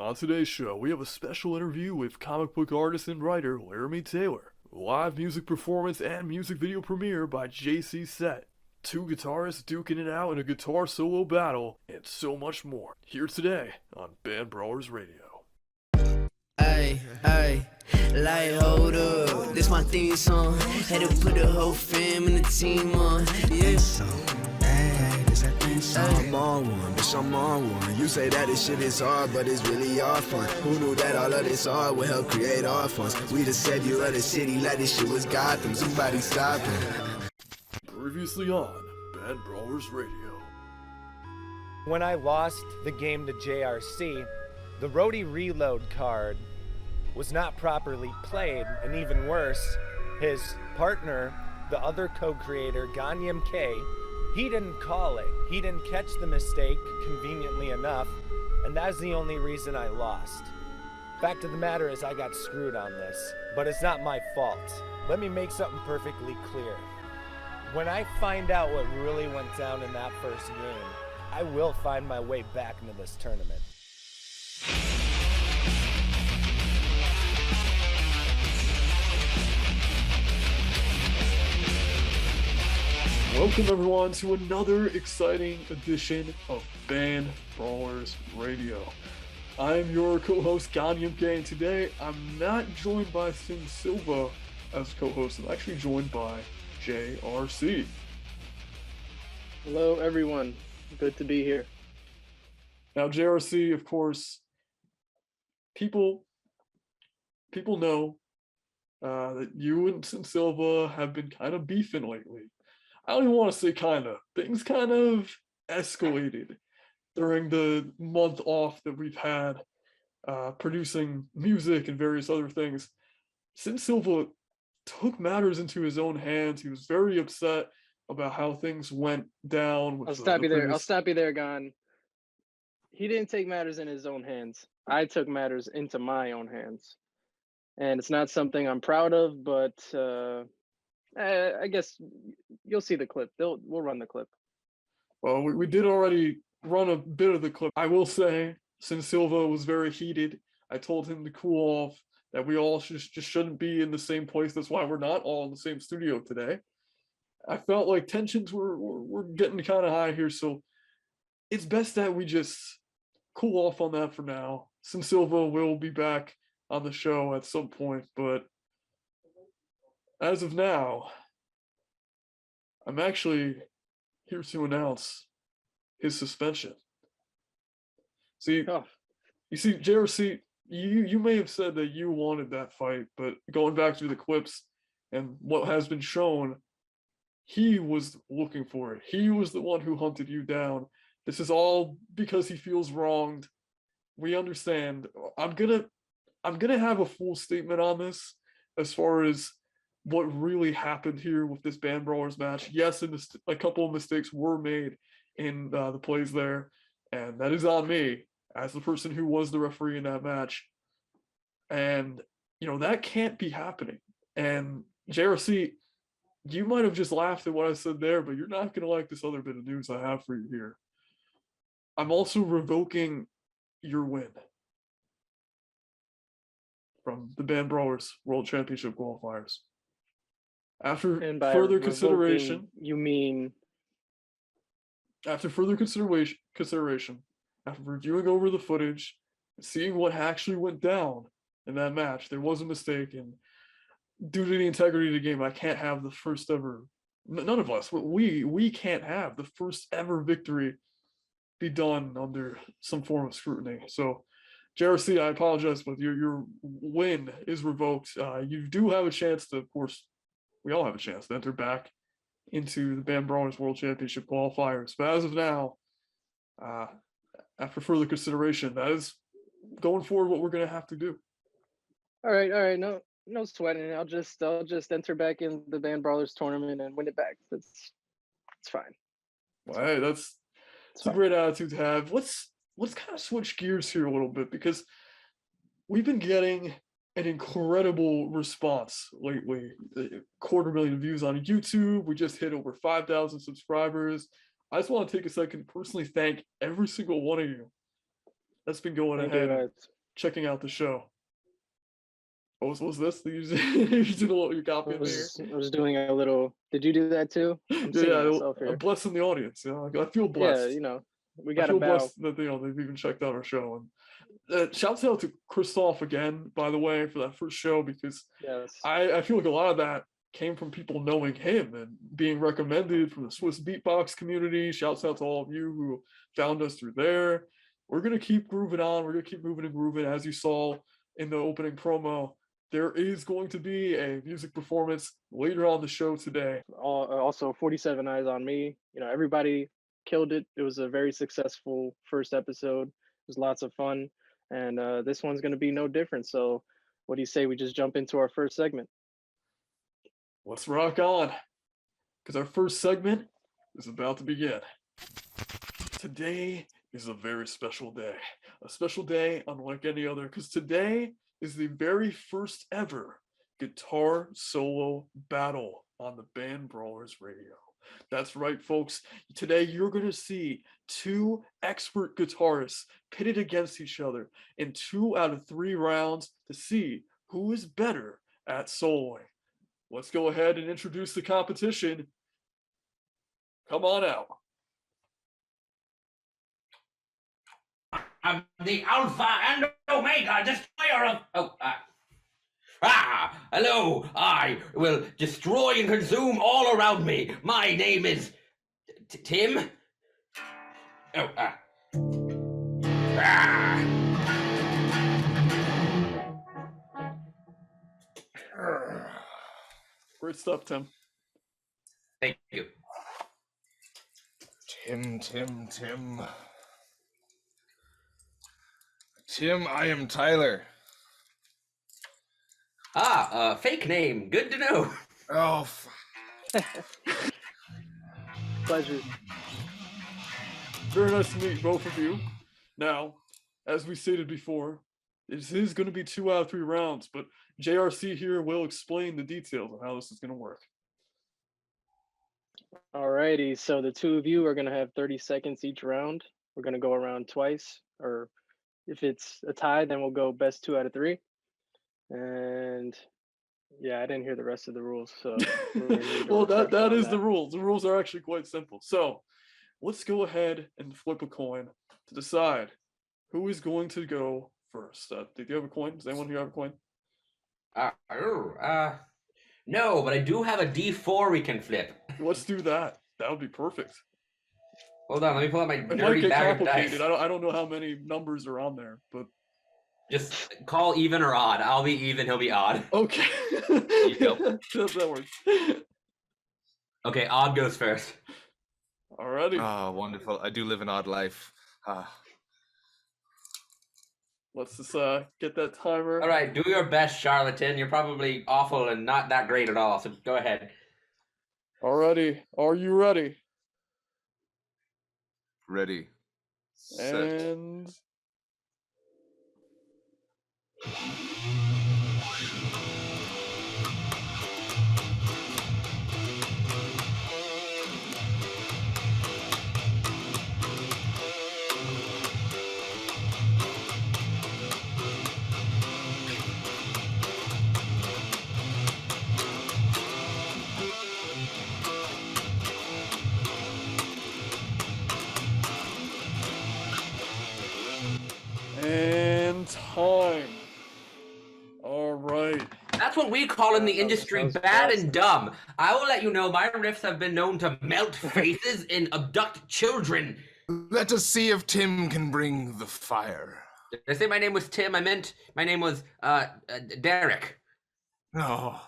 On today's show, we have a special interview with comic book artist and writer Larime Taylor, live music performance and music video premiere by JC Sett, two guitarists duking it out in a guitar solo battle, and so much more. Here today on Band Brawlers Radio. Ay, ay, like hold up, this my theme song. Had to put the whole fam and the team on. Yeah. I'm on one, bitch, I'm on one. You say that this shit is hard, but it's really our fun. Who knew that all of this art would help create our funds? We the savior of the city, like this shit was Gotham. Somebody stop him. Previously on Band Brawlers Radio. When I lost the game to JRC, the roadie reload card was not properly played, and even worse, his partner, the other co-creator, Gan Yimke, he didn't call it. He didn't catch the mistake conveniently enough, and that's the only reason I lost. Fact of the matter is I got screwed on this, but it's not my fault. Let me make something perfectly clear. When I find out what really went down in that first game, I will find my way back into this tournament. Welcome everyone to another exciting edition of Band Brawlers Radio. I'm your co-host Gan Yimke, and today I'm not joined by Silva as co-host. I'm actually joined by J.R.C. Hello everyone, good to be here. Now J.R.C, of course, people know that you and Silva have been kind of beefing lately. I don't even want to say kind of. Things kind of escalated during the month off that we've had producing music and various other things. Since Silva took matters into his own hands, he was very upset about how things went down. With I'll stop you there, Gan. He didn't take matters in his own hands. I took matters into my own hands. And it's not something I'm proud of, but I guess you'll see the clip. We'll run the clip. Well, we did already run a bit of the clip. I will say, since Silva was very heated, I told him to cool off, that we all just shouldn't be in the same place. That's why we're not all in the same studio today. I felt like tensions were getting kind of high here, so it's best that we just cool off on that for now. Since Silva will be back on the show at some point, but as of now, I'm actually here to announce his suspension. See, You see, JRC, you may have said that you wanted that fight, but going back to the clips and what has been shown, he was looking for it. He was the one who hunted you down. This is all because he feels wronged. We understand. I'm gonna have a full statement on this as far as what really happened here with this Band Brawlers match. Yes, a couple of mistakes were made in the plays there, and that is on me as the person who was the referee in that match. And, that can't be happening. And JRC, you might have just laughed at what I said there, but you're not going to like this other bit of news I have for you here. I'm also revoking your win from the Band Brawlers World Championship qualifiers. After further consideration, you mean? After further consideration, after reviewing over the footage, seeing what actually went down in that match, there was a mistake, and due to the integrity of the game, I can't have the first ever. None of us, we can't have the first ever victory be done under some form of scrutiny. So, JRC, I apologize, but your win is revoked. You do have a chance to, of course. We all have a chance to enter back into the Band Brawlers World Championship qualifiers. But as of now, after further consideration, that is going forward what we're going to have to do. All right. No sweating. I'll just enter back in the Band Brawlers tournament and win it back. It's fine. Well, hey, that's a great attitude to have. Let's kind of switch gears here a little bit, because we've been getting an incredible response lately. 250,000 views on YouTube. We just hit over 5,000 subscribers. I just want to take a second to personally thank every single one of you that's been going Thank ahead you, and guys. checking out the show. What was this? You did a little, you I copying me here? was doing a little. Did you do that too? I'm singing myself I'm here. blessing the audience. You know, I feel Yeah, blessed. you know, we I got to feel bow. blessed that they've even checked out our show. And shouts out to Christoph again, by the way, for that first show, because Yes. I feel like a lot of that came from people knowing him and being recommended from the Swiss beatbox community. Shouts out to all of you who found us through there. We're gonna keep grooving on. We're gonna keep moving and grooving. As you saw in the opening promo, there is going to be a music performance later on the show today. Also 47 Eyez On Me. You know, everybody killed it. It was a very successful first episode. It was lots of fun, and this one's going to be no different. So what do you say we just jump into our first segment? Let's rock on, because our first segment is about to begin. Today is a very special day. A special day unlike any other, because today is the very first ever guitar solo battle on the band Brawlers radio. That's right, folks. Today you're going to see two expert guitarists pitted against each other in 2 out of 3 rounds to see who is better at soloing. Let's go ahead and introduce the competition. Come on out. I'm the Alpha and Omega Destroyer of... hello. I will destroy and consume all around me. My name is... Tim? Great stuff, Tim. Thank you. Tim, I am Tyler. Fake name. Good to know. Oh, Pleasure. Very nice to meet both of you. Now, as we stated before, this is going to be 2 out of 3 rounds, but JRC here will explain the details of how this is going to work. Alrighty, so the two of you are going to have 30 seconds each round. We're going to go around twice, or if it's a tie, then we'll go best 2 out of 3. And yeah, I didn't hear the rest of the rules, so we're gonna need to well, refresh that on is the rules. The rules are actually quite simple. So let's go ahead and flip a coin to decide who is going to go first. Do you have a coin? Does anyone here have a coin? No, but I do have a D4 we can flip. Let's do that. That would be perfect. Hold on, let me pull out my It might dirty get bag of complicated. dice. I don't know how many numbers are on there, but Just call even or odd. I'll be even, he'll be odd. okay. you go. that works. Okay, odd goes first. Alrighty. oh, wonderful. I do live an odd life. Let's just get that timer. All right, do your best, charlatan. You're probably awful and not that great at all, so go ahead. Alrighty. Are you ready? Ready. Set. And time. All right. That's what we call in the industry was bad fast. and dumb. I will let you know my riffs have been known to melt faces and abduct children. Let us see if Tim can bring the fire. Did I say my name was Tim? I meant my name was Derek. Oh,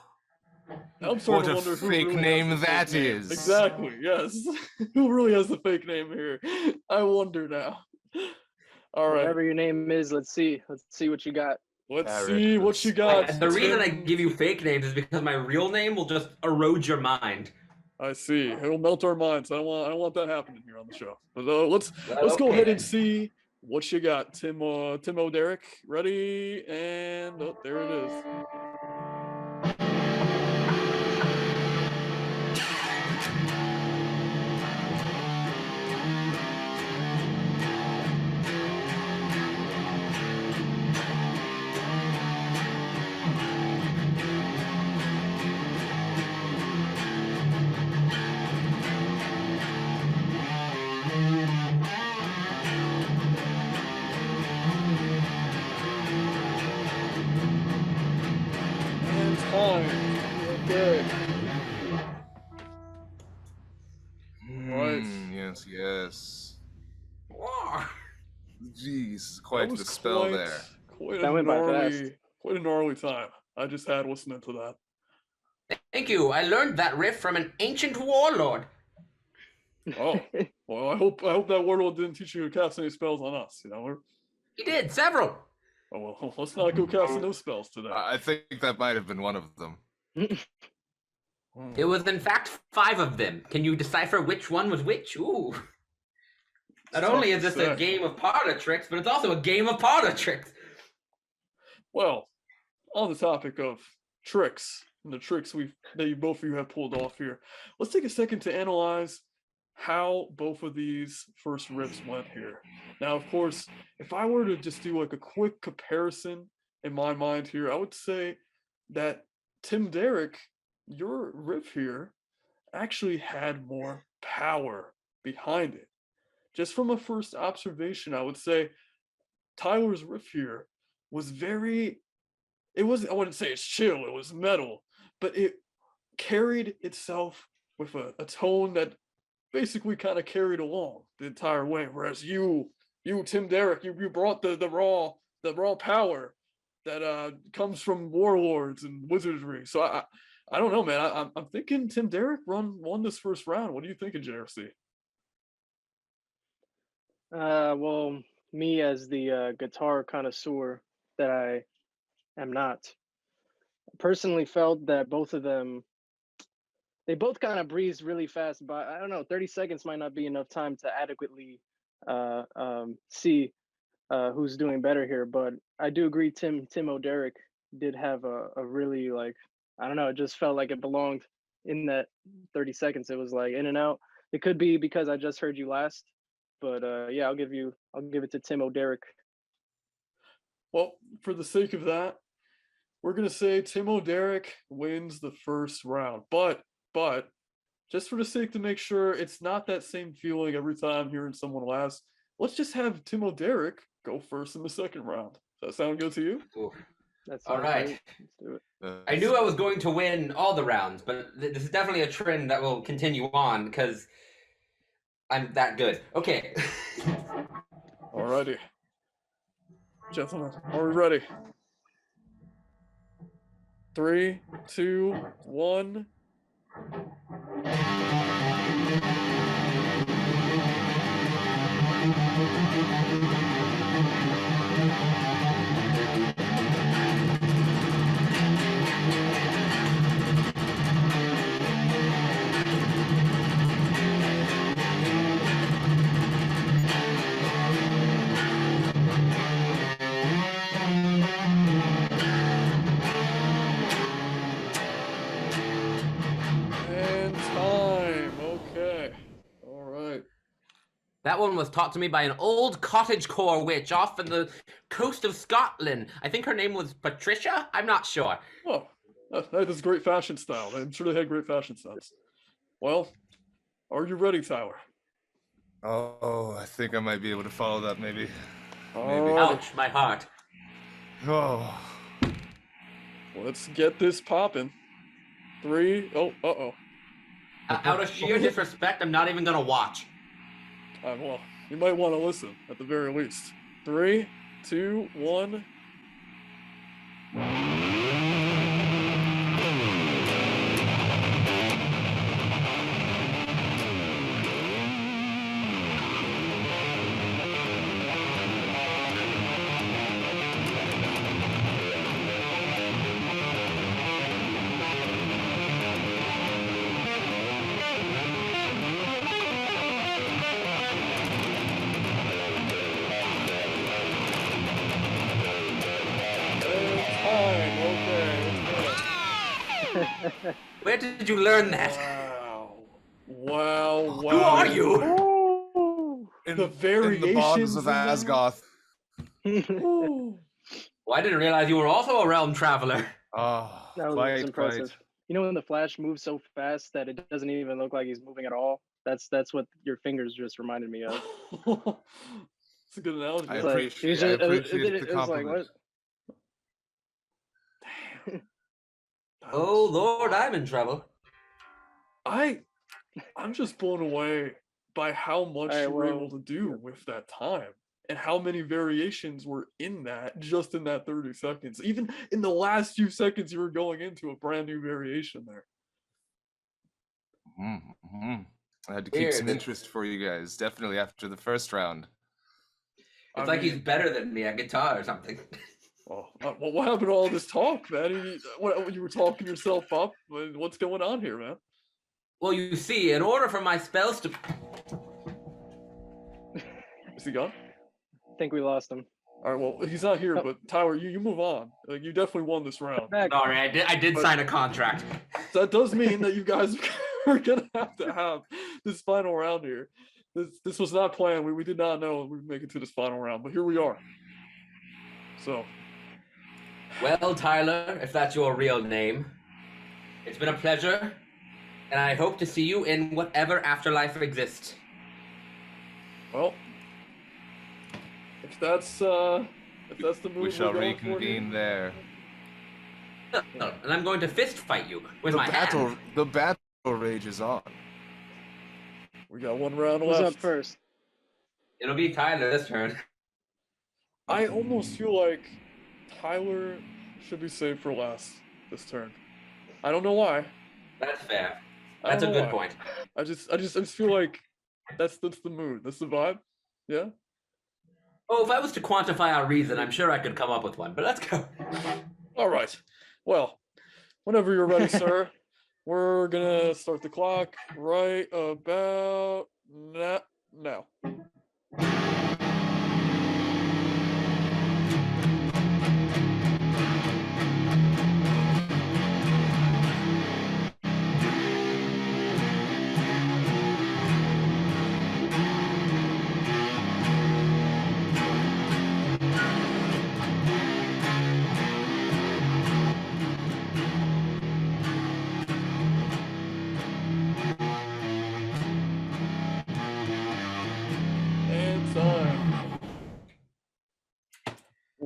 I'm starting to what a wonder who fake really name has the that fake name. is. Exactly. Yes. Who really has the fake name here? I wonder now. All right. Whatever your name is, let's see what you got. Let's Eric, see what you got. The reason I Tim. give you fake names is because my real name will just erode your mind. I see. It'll melt our minds. I don't want that happening here on the show. But let's go okay ahead then. and see what you got, Tim. Tim O'Derrick. Ready? And oh, there it is. Jeez, quite was the spell there. Quite That a went by gnarly, quite a gnarly time I just had listening to that. Thank you. I learned that riff from an ancient warlord. Oh, well, I hope that warlord didn't teach you to cast any spells on us. You know. He did several. Oh well, let's not go casting those spells today. I think that might have been one of them. It was in fact 5 of them. Can you decipher which one was which? Ooh. Not only is this a game of parlor tricks, but it's also a game of parlor tricks. Well, on the topic of tricks and the tricks that both of you have pulled off here, let's take a second to analyze how both of these first riffs went here. Now, of course, if I were to just do like a quick comparison in my mind here, I would say that Tim Derrick, your riff here actually had more power behind it. Just from a first observation, I would say Tyler's riff here was I wouldn't say it's chill, it was metal, but it carried itself with a tone that basically kind of carried along the entire way. Whereas you, Tim Derrick, you brought the raw power that comes from warlords and wizardry. So I don't know, man. I'm thinking Tim Derrick won this first round. What are you thinking, JRC? Well, me as the guitar connoisseur that I am not, personally felt that both of them, they both kind of breezed really fast by. I don't know, 30 seconds might not be enough time to adequately see who's doing better here. But I do agree, Tim O'Derrick did have a really, like, I don't know, it just felt like it belonged in that 30 seconds. It was like in and out. It could be because I just heard you last, but yeah, I'll give it to Tim O'Derrick. Well, for the sake of that, we're gonna say Tim O'Derrick wins the first round. But just for the sake to make sure it's not that same feeling every time hearing someone last, let's just have Tim O'Derrick go first in the second round. Does that sound good to you? Ooh. That's all right. Let's do it. I knew I was going to win all the rounds, but this is definitely a trend that will continue on because I'm that good. Okay. Alrighty. Gentlemen, are we ready? 3, 2, 1. And time. Okay. All right. That one was taught to me by an old cottagecore witch off in the coast of Scotland. I think her name was Patricia? I'm not sure. Oh, that is great fashion style. I'm sure they had great fashion sense. Well, are you ready, Tyler? Oh, I think I might be able to follow that, maybe. Alrighty. Ouch, my heart. Oh. Let's get this popping. 3. Oh, uh-oh. Out of sheer disrespect, I'm not even gonna watch. Well, you might want to listen at the very least. 3, 2, 1. Where did you learn that? Wow. Who are you? The variations in the bonds of in that? Asgoth. Ooh. Well, I didn't realize you were also a realm traveler. Oh, That was quite, impressive. quite. You know when the Flash moves so fast that it doesn't even look like he's moving at all? That's what your fingers just reminded me of. It's a good analogy. I It's like, appreciate, it was I just- appreciate it the was like, compliment. Damn. Oh, Lord, I'm in trouble. I'm just blown away by how much Alright, you were well, able to do with that time. and how many variations were in that, just in that 30 seconds. Even in the last few seconds, you were going into a brand new variation there. I had to keep some interest for you guys, definitely after the first round. It's like he's better than me at guitar or something. Well, what happened to all this talk, man? You were talking yourself up? What's going on here, man? Well, you see, in order for my spells to... Is he gone? I think we lost him. All right, well, he's not here, but Tyler, you move on. Like, you definitely won this round. Sorry, I did sign a contract. That does mean that you guys are gonna have to have this final round here. This was not planned. We did not know we'd make it to this final round, but here we are. So. Well, Tyler, if that's your real name, it's been a pleasure, and I hope to see you in whatever afterlife exists. Well, if that's the move, we shall reconvene there. And I'm going to fist fight you with my hand. The battle rages on. We got one round Who's left. up first? It'll be Tyler this turn. I almost feel like Tyler should be saved for last this turn. I don't know why. That's fair. That's a good point. I just feel like that's the mood. That's the vibe. Yeah. Oh, if I was to quantify our reason, I'm sure I could come up with one. But let's go. All right. Well, whenever you're ready, sir, we're gonna start the clock right about now.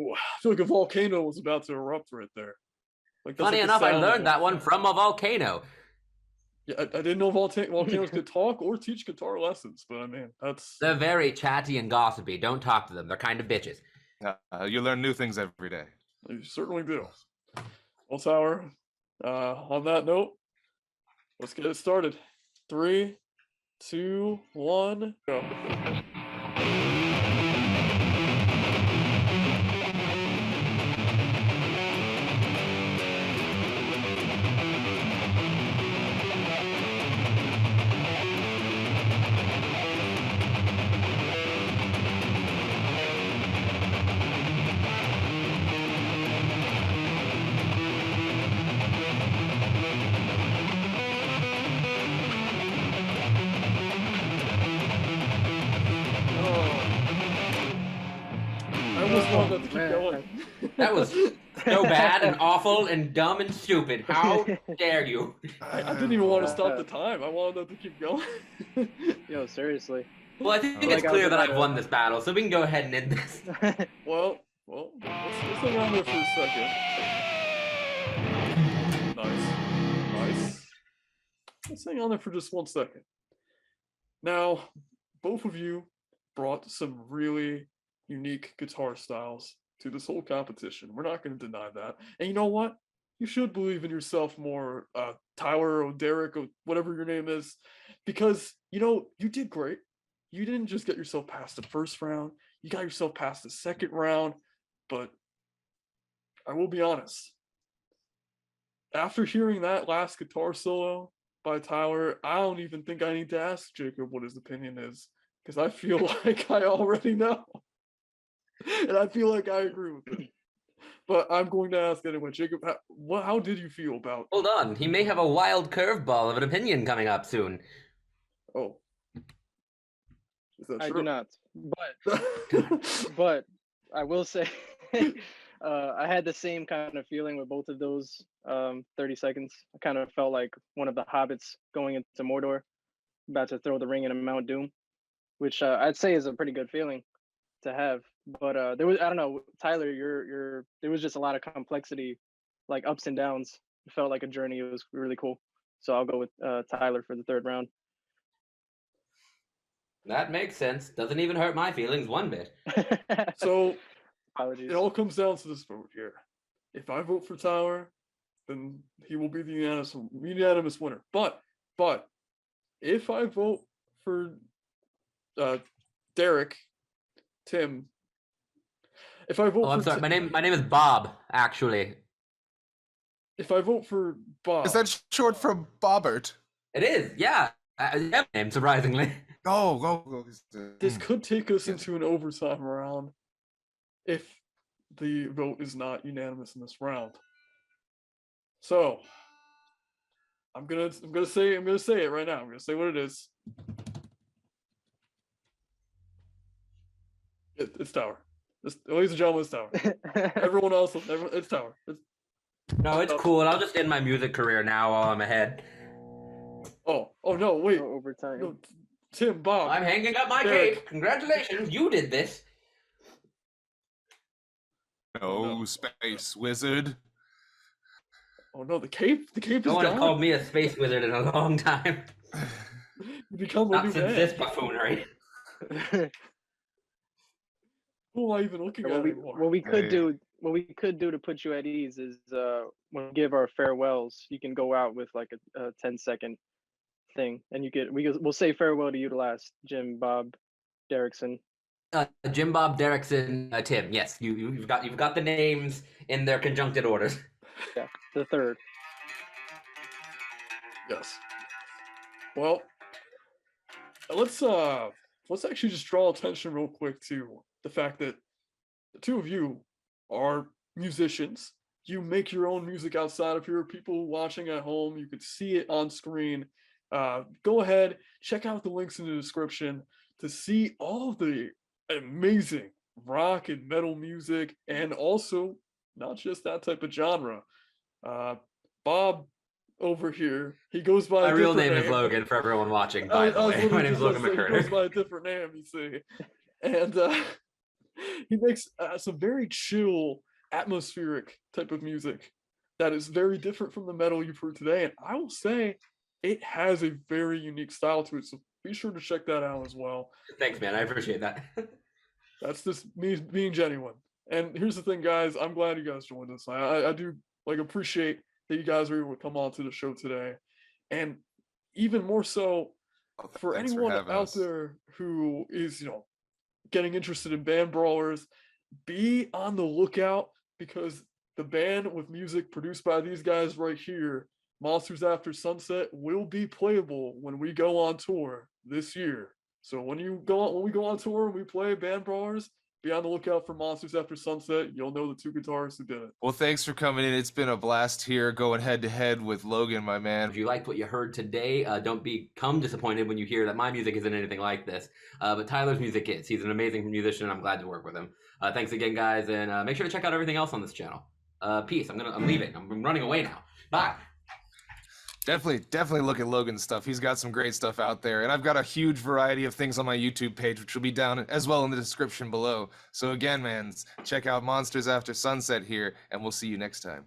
I feel like a volcano was about to erupt right there. Like, funny enough, I learned that one from a volcano. Yeah, I didn't know volcanoes could talk or teach guitar lessons, but I mean, They're very chatty and gossipy. Don't talk to them. They're kind of bitches. You learn new things every day. You certainly do. Well, Tower, on that note, let's get it started. 3, 2, 1, go. That was so bad and awful and dumb and stupid. How dare you? I didn't even want to stop the time. I wanted them to keep going. Yo, seriously. Well, I think it's clear that I've won this battle, so we can go ahead and end this. Well, let's hang on there for a second. Nice. Let's hang on there for just 1 second. Now, both of you brought some really unique guitar styles to this whole competition. We're not going to deny that. And you know what? You should believe in yourself more, Tyler or Derek or whatever your name is, because, you did great. You didn't just get yourself past the first round. You got yourself past the second round. But I will be honest. After hearing that last guitar solo by Tyler, I don't even think I need to ask Jacob what his opinion is, because I feel like I already know. And I feel like I agree with it. But I'm going to ask anyway. Jacob, how did you feel about... Hold on. He may have a wild curveball of an opinion coming up soon. Oh. Is that I true? do not. But I will say I had the same kind of feeling with both of those 30 seconds. I kind of felt like one of the hobbits going into Mordor, about to throw the ring in a Mount Doom, which I'd say is a pretty good feeling to have. But there was, I don't know, Tyler, there was just a lot of complexity, like ups and downs. It felt like a journey. It was really cool. So I'll go with Tyler for the third round. That makes sense. Doesn't even hurt my feelings one bit. So Apologies. it all comes down to this vote here. If I vote for Tyler, then he will be the unanimous winner. But if I vote for Derek, Tim, if I vote Oh, I'm for sorry. My name is Bob, actually. if I vote for Bob, Is that short for Bobbert? It is, yeah. Name, surprisingly. Go. this could take us into an overtime round if the vote is not unanimous in this round. So I'm gonna say it right now. I'm gonna say what it is. It's Tower. Ladies and gentlemen, it's Tower. Everyone else, it's Tower. No, it's cool. I'll just end my music career now while I'm ahead. Oh no, wait. No overtime. No, Tim, Bob. I'm hanging up my Derek. cape. Congratulations, you did this. No, Space Wizard. Oh no, the cape is No one has gone. called me a space wizard in a long time. You become a Not new since man. this buffoonery. Who am I even looking at anymore? What we could do to put you at ease is when we give our farewells, you can go out with like a 10-second thing, and we'll say farewell to you the last, Jim, Bob, Derrickson. Jim, Bob, Derrickson, Tim. Yes, you've got the names in their conjuncted orders. Yeah, the third. Yes. Well, let's actually just draw attention real quick to the fact that the two of you are musicians. You make your own music outside of here. People watching at home, you could see it on screen. Go ahead, check out the links in the description to see all the amazing rock and metal music, and also not just that type of genre. Bob over here, he goes by My a real different name is Logan for everyone watching, I by the was way. My literally name is just Logan gonna say he goes McCurdy. by a different name, you see. And he makes some very chill, atmospheric type of music that is very different from the metal you've heard today. And I will say it has a very unique style to it. So be sure to check that out as well. Thanks, man. I appreciate that. That's just me being genuine. And here's the thing, guys. I'm glad you guys joined us. I do appreciate that you guys were able to come on to the show today. And even more so for Thanks for anyone having out us. there who is, getting interested in band Brawlers, be on the lookout, because the band with music produced by these guys right here, Monsters After Sunset, will be playable when we go on tour this year. So when we go on tour and we play band Brawlers, be on the lookout for Monsters After Sunset. You'll know the two guitarists who did it. Well, thanks for coming in. It's been a blast here, going head to head with Logan, my man. If you liked what you heard today, don't become disappointed when you hear that my music isn't anything like this. But Tyler's music is. He's an amazing musician, and I'm glad to work with him. Thanks again, guys, and make sure to check out everything else on this channel. Peace. I'm leaving. I'm running away now. Bye. Definitely look at Logan's stuff. He's got some great stuff out there. And I've got a huge variety of things on my YouTube page, which will be down as well in the description below. So again, man, check out Monsters After Sunset here, and we'll see you next time.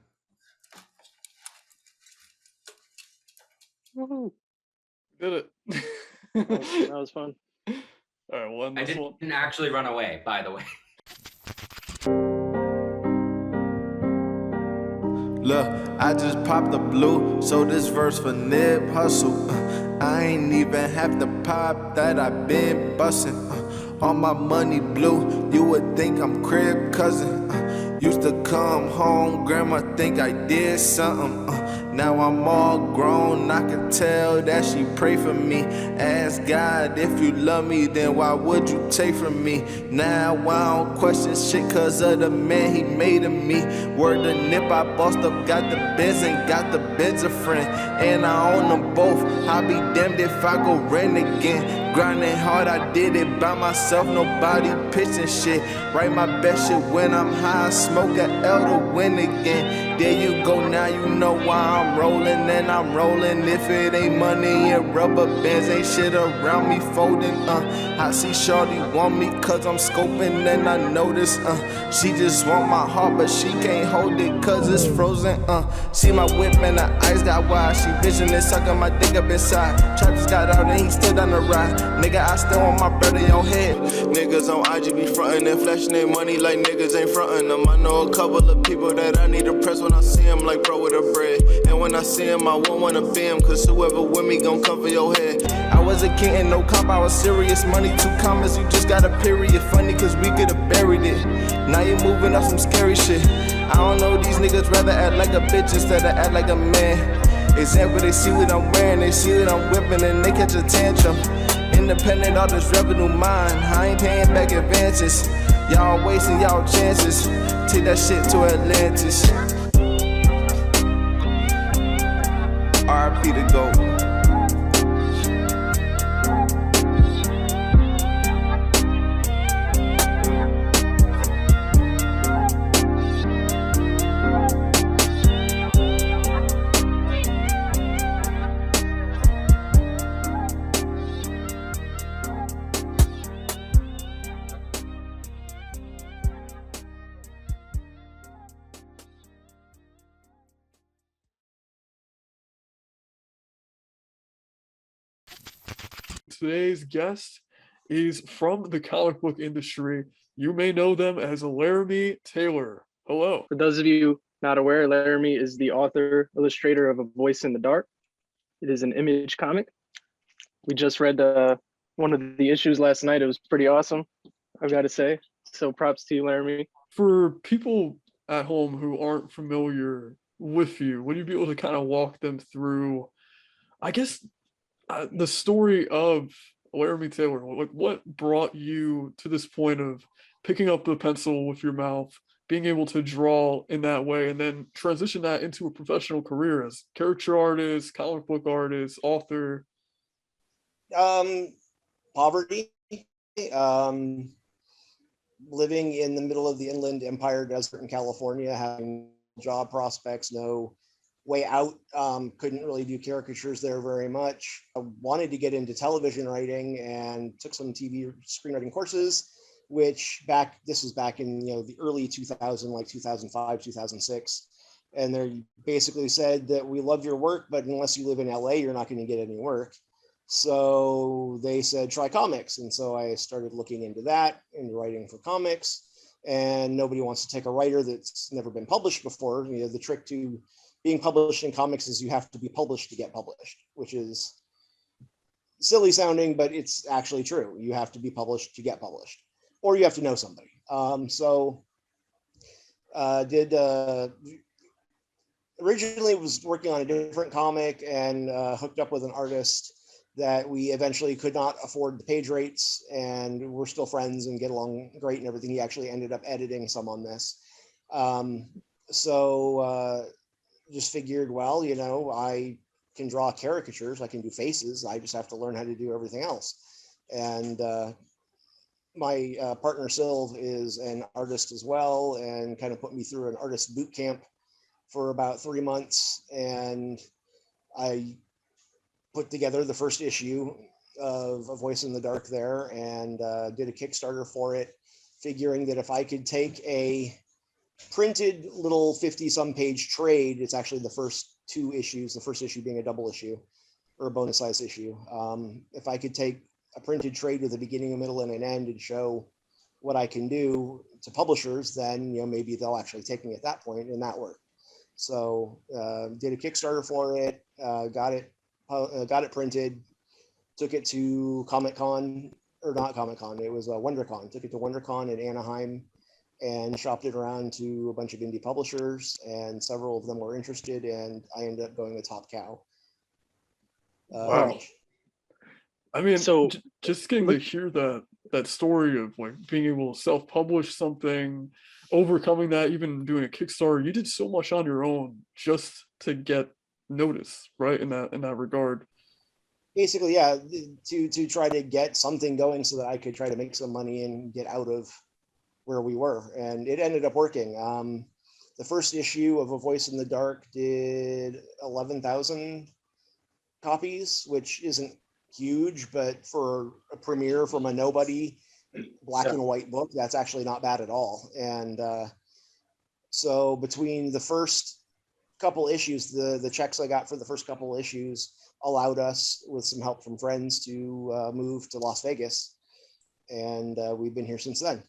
Woohoo. Did it. That was fun. All right, we'll end I this one. didn't actually run away, by the way. Look, I just popped the blue, so this verse for Nib Hustle. I ain't even have to pop that I been bustin'. All my money blue, you would think I'm crib cousin. Used to come home, grandma think I did something. Now I'm all grown, I can tell that she pray for me. Ask God, if you love me, then why would you take from me? Now I don't question shit cause of the man he made of me. Word to Nip, I bossed up, got the Benz and got the Benz a friend. And I own them both, I'll be damned if I go rent again. Grinding hard, I did it by myself, nobody pitching shit. Write my best shit when I'm high, smoke a L to win again. There you go, now you know why I'm rolling, and I'm rolling. If it ain't money and rubber bands, ain't shit around me folding. I see shorty want me cause I'm scoping, and I notice she just want my heart, but she can't hold it cause it's frozen. See my whip and the ice got wide. She vision and sucking my dick up inside. Trap just got out and he still down the ride. Nigga, I still want my brother on head. Niggas on IG be frontin' and flashing their money like niggas ain't frontin' them. I know a couple of people that I need to press when I see them, like bro with a bread. And when I see them, I won't wanna be them, cause whoever with me gon' cover your head. I was a kid and no cop, I was serious. Money, 2 commas, you just got a period. Funny cause we could've buried it. Now you moving on some scary shit. I don't know, these niggas rather act like a bitch instead of act like a man. Example, they see what I'm wearing, they see what I'm whipping, and they catch a tantrum. Independent, all this revenue mine. I ain't paying back advances. Y'all wasting y'all chances. Take that shit to Atlantis. RP to go. Today's guest is from the comic book industry. You may know them as Larime Taylor. Hello. For those of you not aware, Larime is the author, illustrator of A Voice in the Dark. It is an Image comic. We just read one of the issues last night. It was pretty awesome, I've got to say. So props to you, Larime. For people at home who aren't familiar with you, would you be able to kind of walk them through, I guess, the story of Larime Taylor? Like, what brought you to this point of picking up the pencil with your mouth, being able to draw in that way, and then transition that into a professional career as caricature artist, comic book artist, author? Poverty. Living in the middle of the Inland Empire desert in California, having job prospects, no way out. Couldn't really do caricatures there very much. I wanted to get into television writing and took some TV screenwriting courses, which this was back in the early 2000, like 2005, 2006. And they basically said that we love your work, but unless you live in LA, you're not going to get any work. So they said, try comics. And so I started looking into that and writing for comics. And nobody wants to take a writer that's never been published before. The trick to being published in comics is you have to be published to get published, which is silly sounding, but it's actually true. You have to be published to get published, or you have to know somebody. Originally was working on a different comic and hooked up with an artist that we eventually could not afford the page rates, and we're still friends and get along great and everything. He actually ended up editing some on this. Just figured, well, I can draw caricatures, I can do faces, I just have to learn how to do everything else. And my partner Silv is an artist as well, and kind of put me through an artist boot camp for about 3 months. And I put together the first issue of A Voice in the Dark there, and did a Kickstarter for it, figuring that if I could take a printed little 50-some page trade, it's actually the first 2 issues, the first issue being a double issue or a bonus size issue. If I could take a printed trade with a beginning, a middle, and an end and show what I can do to publishers, then maybe they'll actually take me at that point, and that worked. So did a Kickstarter for it, got it printed, took it to Comic-Con, or not Comic-Con, it was WonderCon. Took it to WonderCon in Anaheim and shopped it around to a bunch of indie publishers, and several of them were interested, and I ended up going with Top Cow. Wow. I mean, so just getting to hear that story of like being able to self-publish something, overcoming that, even doing a Kickstarter, you did so much on your own just to get notice, right? In that regard. Basically, yeah, to try to get something going so that I could try to make some money and get out of where we were, and it ended up working. The first issue of A Voice in the Dark did 11,000 copies, which isn't huge, but for a premiere from a nobody black and white book, that's actually not bad at all. And so between the first couple issues, the checks I got for the first couple issues allowed us, with some help from friends, to move to Las Vegas, and we've been here since then.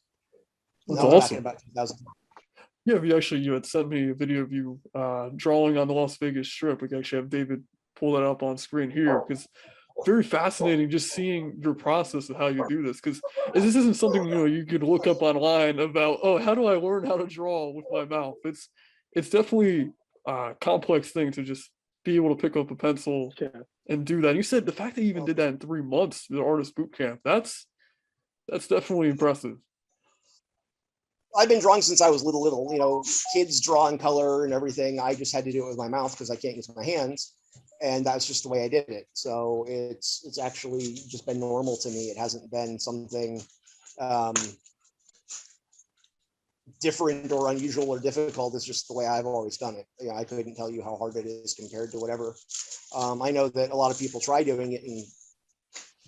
That's That was back awesome. in about 2000. Yeah, you had sent me a video of you drawing on the Las Vegas Strip. We can actually have David pull that up on screen here, because very fascinating just seeing your process of how you do this, because this isn't something you could look up online about, oh, how do I learn how to draw with my mouth. It's definitely a complex thing to just be able to pick up a pencil and do that. You said the fact that you even did that in 3 months, the artist boot camp, that's definitely impressive. I've been drawing since I was little. Kids draw in color and everything. I just had to do it with my mouth because I can't use my hands, and that's just the way I did it. So it's actually just been normal to me. It hasn't been something different or unusual or difficult. It's just the way I've always done it. I couldn't tell you how hard it is compared to whatever. I know that a lot of people try doing it and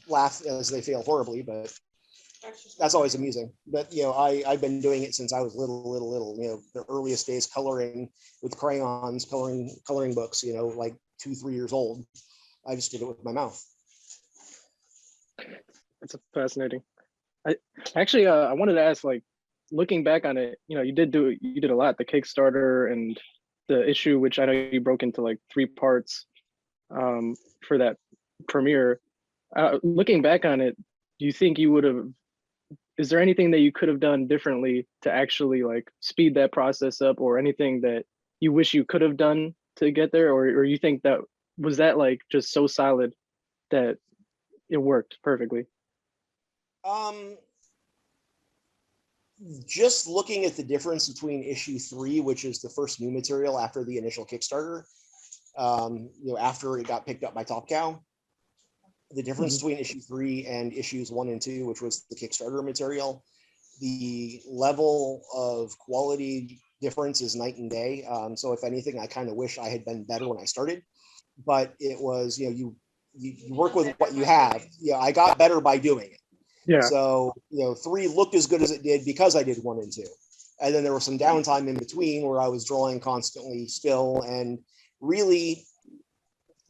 laugh as they fail horribly, but that's always amusing. But I've been doing it since I was little. The earliest days coloring with crayons, coloring books. Like 2-3 years old. I just did it with my mouth. That's fascinating. I actually I wanted to ask, like, looking back on it, you did a lot, the Kickstarter and the issue, which I know you broke into like 3 parts for that premiere. Looking back on it, do you think you would have? Is there anything that you could have done differently to actually like speed that process up, or anything that you wish you could have done to get there, or you think that was that like just so solid that it worked perfectly? Just looking at the difference between issue 3, which is the first new material after the initial Kickstarter, after it got picked up by Top Cow, the difference between issue 3 and issues 1 and 2, which was the Kickstarter material, the level of quality difference is night and day. So if anything, I kind of wish I had been better when I started, but it was, you work with what you have. I got better by doing it. Yeah. So, 3 looked as good as it did because I did 1 and 2. And then there was some downtime in between where I was drawing constantly still. And really,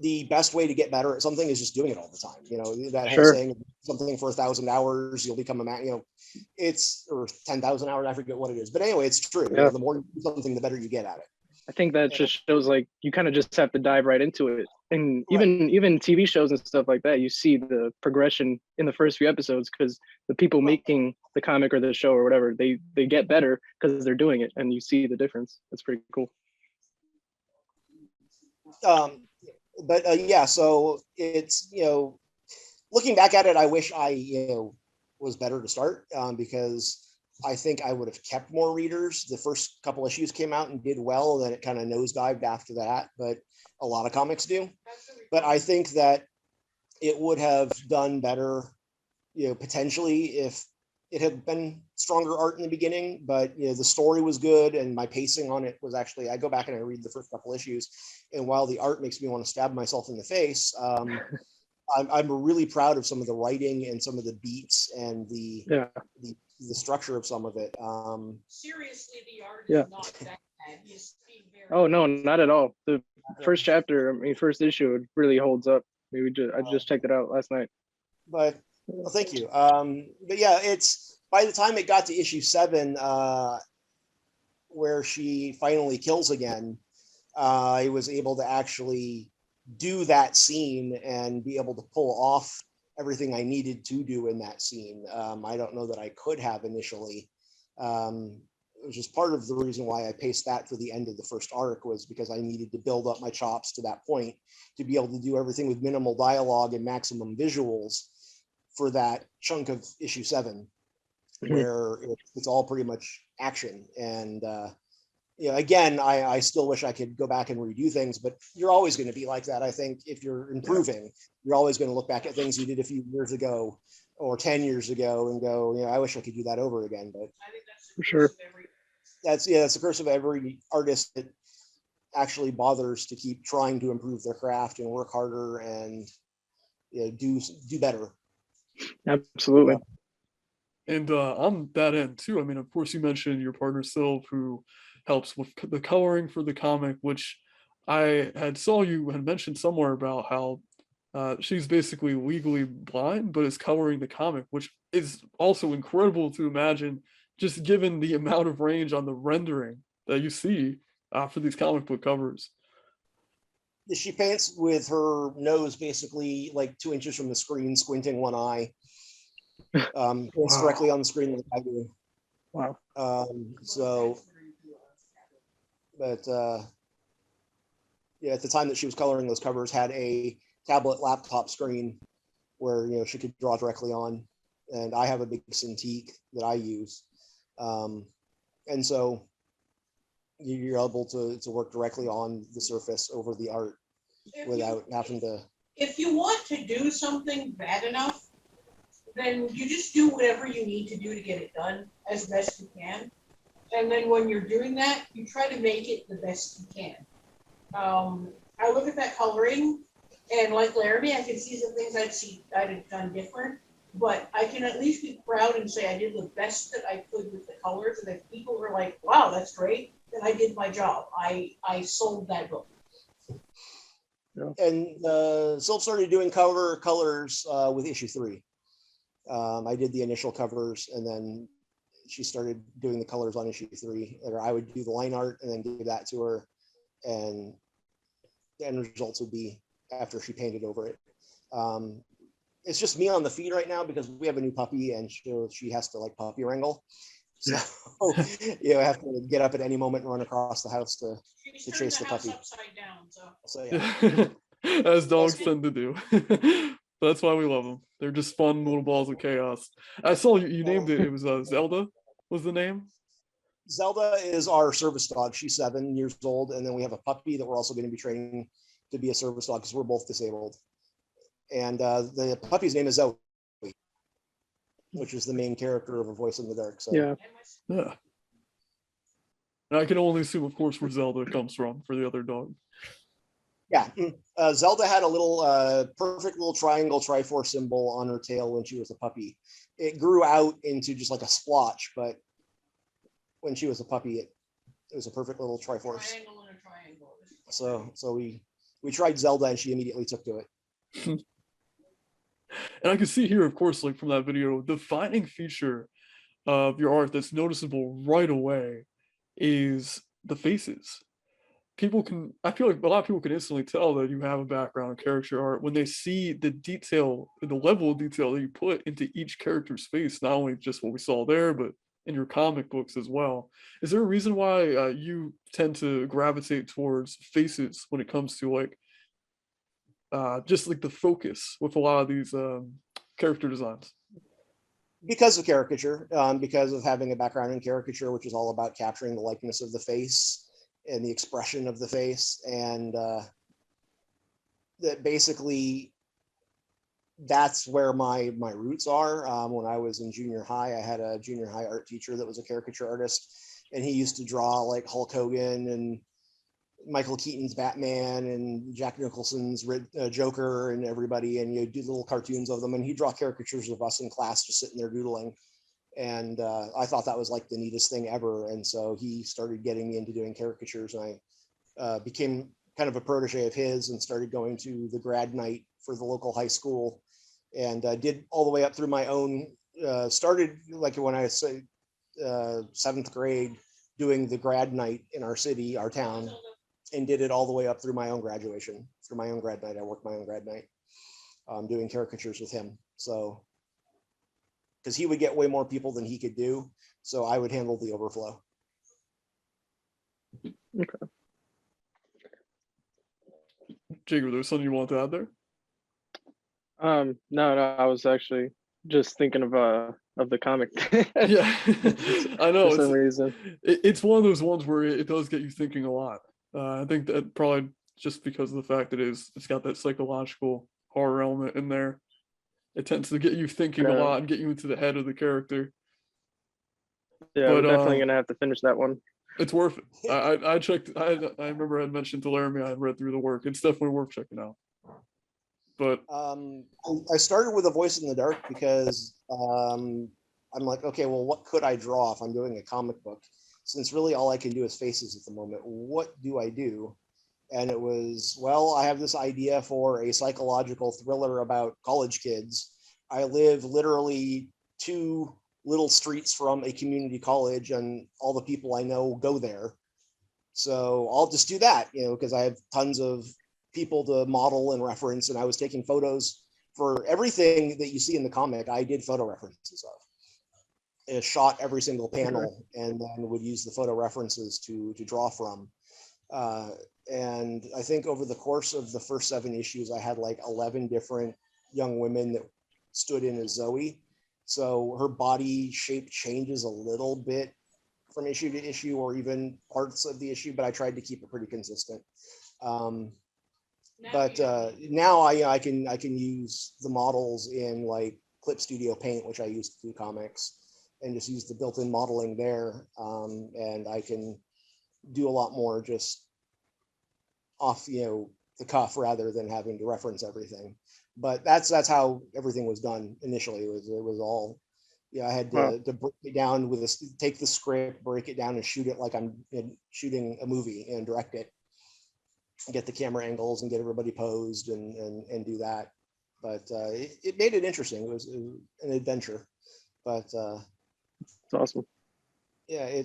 the best way to get better at something is just doing it all the time. That whole saying, something for 1,000 hours, you'll become a man, it's, or 10,000 hours, I forget what it is. But anyway, it's true. Yeah. The more you do something, the better you get at it. I think that just shows like you kind of just have to dive right into it. And even TV shows and stuff like that, you see the progression in the first few episodes because the people making the comic or the show or whatever, they get better because they're doing it, and you see the difference. That's pretty cool. So it's, looking back at it, I wish I, was better to start because I think I would have kept more readers. The first couple issues came out and did well, then it kind of nosedived after that, but a lot of comics do. But I think that it would have done better, potentially if it had been stronger art in the beginning, but the story was good and my pacing on it was actually, I go back and I read the first couple issues, and while the art makes me want to stab myself in the face, I'm really proud of some of the writing and some of the beats and the structure of some of it. Seriously, the art is not that bad. Oh no, not at all. The first chapter, first issue, it really holds up. I just checked it out last night. But well, thank you. But yeah, it's by the time it got to issue 7, where she finally kills again, I was able to actually do that scene and be able to pull off everything I needed to do in that scene. I don't know that I could have initially. It was just part of the reason why I paced that for the end of the first arc, was because I needed to build up my chops to that point to be able to do everything with minimal dialogue and maximum visuals for that chunk of issue 7, where it's all pretty much action. And again, I still wish I could go back and redo things, but you're always going to be like that. I think if you're improving, you're always going to look back at things you did a few years ago or 10 years ago and go, I wish I could do that over again. But for sure, that's the curse of every artist that actually bothers to keep trying to improve their craft and work harder and do better. Absolutely. And on that end too, of course you mentioned your partner Silv, who helps with the coloring for the comic, which I had saw you had mentioned somewhere about how she's basically legally blind, but is coloring the comic, which is also incredible to imagine, just given the amount of range on the rendering that you see for these comic book covers. She paints with her nose basically like 2 inches from the screen, squinting one eye. Paints directly on the screen like I do. Wow. But yeah, at the time that she was coloring those covers, had a tablet laptop screen where she could draw directly on, and I have a big Cintiq that I use, and so you're able to work directly on the surface over the art without having to. If you want to do something bad enough, then you just do whatever you need to do to get it done as best you can. And then when you're doing that, you try to make it the best you can. I look at that coloring, and like Larime, I can see some things I'd have done different, but I can at least be proud and say I did the best that I could with the colors, and if people were like, wow, that's great, then I did my job. I sold that book. Yeah. And Sylv started doing colors with issue 3. I did the initial covers, and then she started doing the colors on issue 3. Or I would do the line art and then give that to her, and the end results would be after she painted over it. It's just me on the feed right now because we have a new puppy, and she has to like puppy wrangle. So I have to get up at any moment and run across the house to chase the puppy. Upside down, so yeah. As dogs tend to do. That's why we love them. They're just fun little balls of chaos. I saw you named it. It was Zelda was the name? Zelda is our service dog. She's 7 years old. And then we have a puppy that we're also going to be training to be a service dog because we're both disabled. And the puppy's name is Zoe, which is the main character of A Voice in the Dark. So Yeah. And I can only assume, of course, where Zelda comes from for the other dog. Yeah. Zelda had a little perfect little triangle Triforce symbol on her tail when she was a puppy. It grew out into just like a splotch, but when she was a puppy, it was a perfect little Triforce. Triangle and a triangle. So we tried Zelda, and she immediately took to it. And I can see here, of course, like from that video, the defining feature of your art that's noticeable right away is the faces. I feel like a lot of people can instantly tell that you have a background in caricature art when they see the detail, the level of detail that you put into each character's face, not only just what we saw there, but in your comic books as well. Is there a reason why you tend to gravitate towards faces when it comes to like just like the focus with a lot of these character designs? Because of caricature, because of having a background in caricature, which is all about capturing the likeness of the face and the expression of the face, and that basically that's where my roots are. When I was in junior high, I had a junior high art teacher that was a caricature artist, and he used to draw like Hulk Hogan and Michael Keaton's Batman and Jack Nicholson's Joker and everybody, and do little cartoons of them, and he'd draw caricatures of us in class just sitting there doodling. And I thought that was like the neatest thing ever. And so he started getting me into doing caricatures, and I became kind of a protege of his and started going to the grad night for the local high school, and did all the way up through my own, started like when I was 7th grade doing the grad night in our city, our town, and did it all the way up through my own graduation. Through my own grad night, I worked my own grad night doing caricatures with him. So because he would get way more people than he could do, so I would handle the overflow. Okay. Jake, there's something you want to add there? No, I was actually just thinking of the comic. Yeah, I know. For some reason. It's one of those ones where it does get you thinking a lot. I think that probably just because of the fact it's got that psychological horror element in there. It tends to get you thinking a lot and get you into the head of the character. Yeah, but, I'm definitely gonna have to finish that one. It's worth it. I checked. I remember I had mentioned to Larime I had read through the work. It's definitely worth checking out. But I started with A Voice in the Dark because I'm like, okay, well, what could I draw if I'm doing a comic book? Since really all I can do is faces at the moment. What do I do? And it was, well, I have this idea for a psychological thriller about college kids. I live literally 2 little streets from a community college, and all the people I know go there. So I'll just do that, because I have tons of people to model and reference, and I was taking photos for everything that you see in the comic. I did photo references of. It shot every single panel, and then would use the photo references to draw from. And I think over the course of the first 7 issues, I had like 11 different young women that stood in as Zoe. So her body shape changes a little bit from issue to issue, or even parts of the issue, but I tried to keep it pretty consistent. But now I can use the models in like Clip Studio Paint, which I use to do comics, and just use the built-in modeling there. And I can do a lot more just off, the cuff, rather than having to reference everything. But that's how everything was done initially. It was all, I had to break it down with take the script, break it down, and shoot it like I'm shooting a movie, and direct it, and get the camera angles and get everybody posed and do that. But it made it interesting. It was an adventure. But it's awesome. Yeah,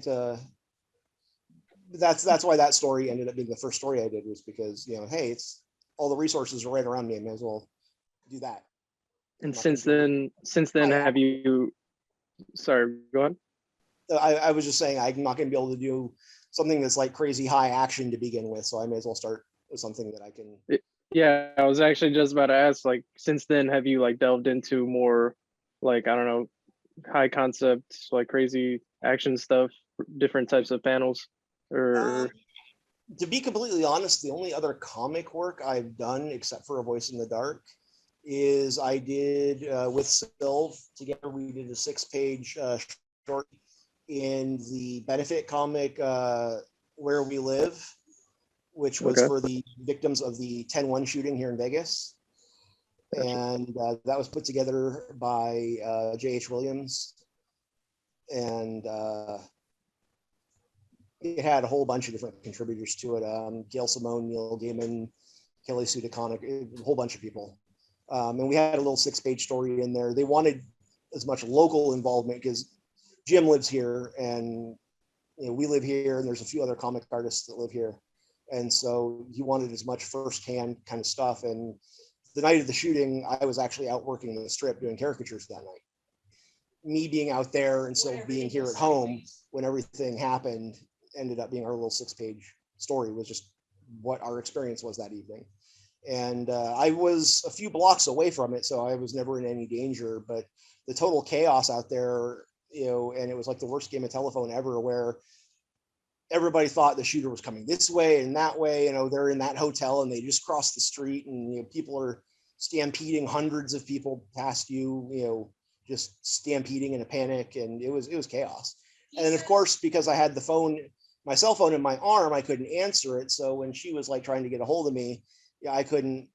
that's why that story ended up being the first story I did, was because, hey, it's all the resources are right around me. I may as well do that. And since then, have you? Sorry, go on. I was just saying, I'm not going to be able to do something that's like crazy high action to begin with, so I may as well start with something that I can. Yeah, I was actually just about to ask, like, since then, have you like delved into more, like, I don't know, high concept, like crazy action stuff, different types of panels? Or to be completely honest, the only other comic work I've done, except for A Voice in the Dark, is I did with Silv together. We did a 6-page short in the benefit comic Where We Live, which was for the victims of the 10/1 shooting here in Vegas. And that was put together by J.H. Williams. And it had a whole bunch of different contributors to it. Gail Simone, Neil Gaiman, Kelly Sue DeConnick, a whole bunch of people. And we had a little 6-page story in there. They wanted as much local involvement because Jim lives here, and we live here, and there's a few other comic artists that live here. And so he wanted as much firsthand kind of stuff. And the night of the shooting, I was actually out working the strip doing caricatures that night. Me being out there and still being here at home when everything happened ended up being our little 6-page story, was just what our experience was that evening. And I was a few blocks away from it, so I was never in any danger. But the total chaos out there, and it was like the worst game of telephone ever, where everybody thought the shooter was coming this way and that way. They're in that hotel and they just crossed the street, and people are stampeding, hundreds of people past you, just stampeding in a panic, and it was chaos. And then of course, because I had my cell phone in my arm, I couldn't answer it. So when she was like trying to get a hold of me, I couldn't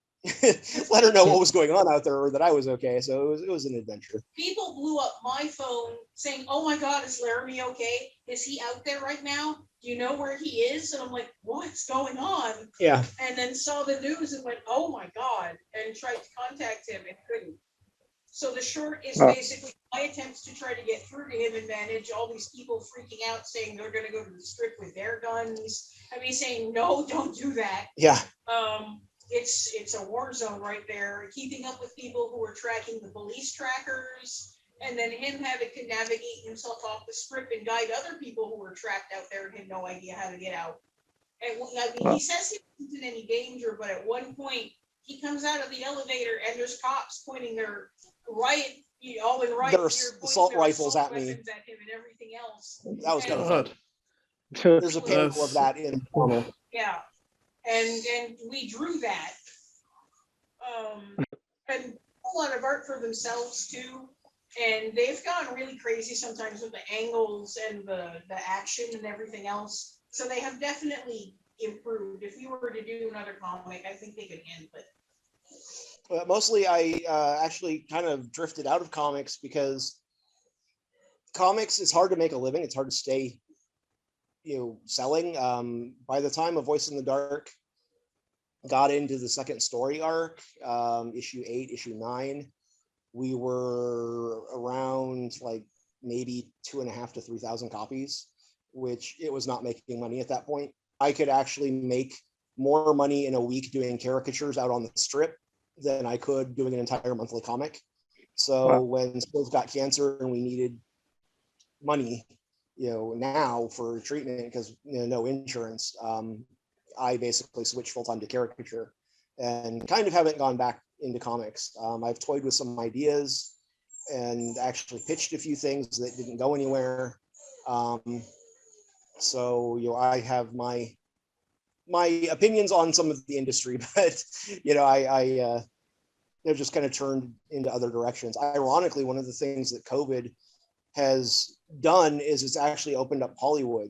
let her know what was going on out there, or that I was okay. So it was an adventure. People blew up my phone saying, "Oh my God, is Larime okay? Is he out there right now? Do you know where he is?" And I'm like, "What's going on?" Yeah. And then saw the news and went, "Oh my God," and tried to contact him and couldn't. So the short is basically my attempts to try to get through to him and manage all these people freaking out, saying they're going to go to the strip with their guns. I mean, saying, "No, don't do that." Yeah. It's a war zone right there. Keeping up with people who are tracking the police trackers, and then him having to navigate himself off the strip and guide other people who were trapped out there and had no idea how to get out. And I mean, he says he wasn't in any danger, but at one point he comes out of the elevator and there's cops pointing their all in riot their assault rifles at me at him and everything else. That was kind of fun. There's a panel of that in yeah. And we drew that. And a lot of art for themselves too. And they've gone really crazy sometimes with the angles and the action and everything else. So they have definitely improved. If you were to do another comic, I think they could handle it. Mostly I actually kind of drifted out of comics because comics is hard to make a living. It's hard to stay selling. By the time A Voice in the Dark got into the second story arc, issue 8, issue 9, we were around like maybe 2,500 to 3,000 copies, which it was not making money at that point. I could actually make more money in a week doing caricatures out on the strip than I could doing an entire monthly comic. So when Silva got cancer and we needed money, now for treatment because no insurance, I basically switched full time to caricature and kind of haven't gone back into comics. I've toyed with some ideas and actually pitched a few things that didn't go anywhere. So I have my opinions on some of the industry, but I they've just kind of turned into other directions. Ironically, one of the things that COVID has done is it's actually opened up Hollywood.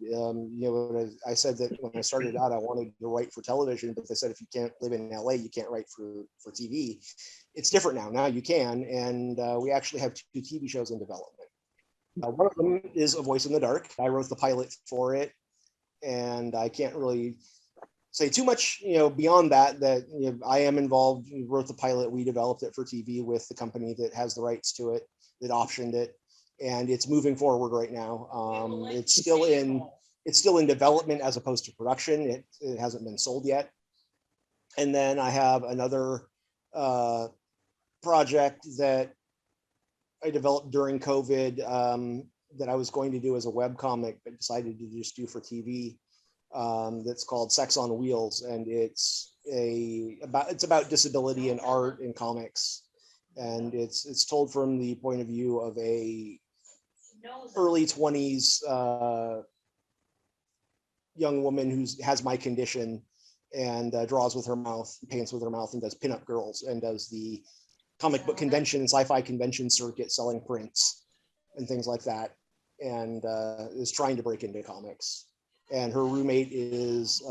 I said that when I started out, I wanted to write for television, but they said if you can't live in LA, you can't write for TV. It's different now. Now you can, and we actually have 2 TV shows in development. One of them is A Voice in the Dark. I wrote the pilot for it, and I can't really say too much, beyond that. I am involved. We wrote the pilot. We developed it for TV with the company that has the rights to it, that optioned it, and it's moving forward right now. It's still in development as opposed to production. It hasn't been sold yet. And then I have another project that I developed during COVID that I was going to do as a webcomic, but decided to just do for TV. That's called Sex on Wheels, and it's about disability in art and comics, and it's told from the point of view of a early 20s young woman who has my condition and draws with her mouth, paints with her mouth, and does pinup girls, and does the comic book convention and sci-fi convention circuit selling prints and things like that, and is trying to break into comics. And her roommate is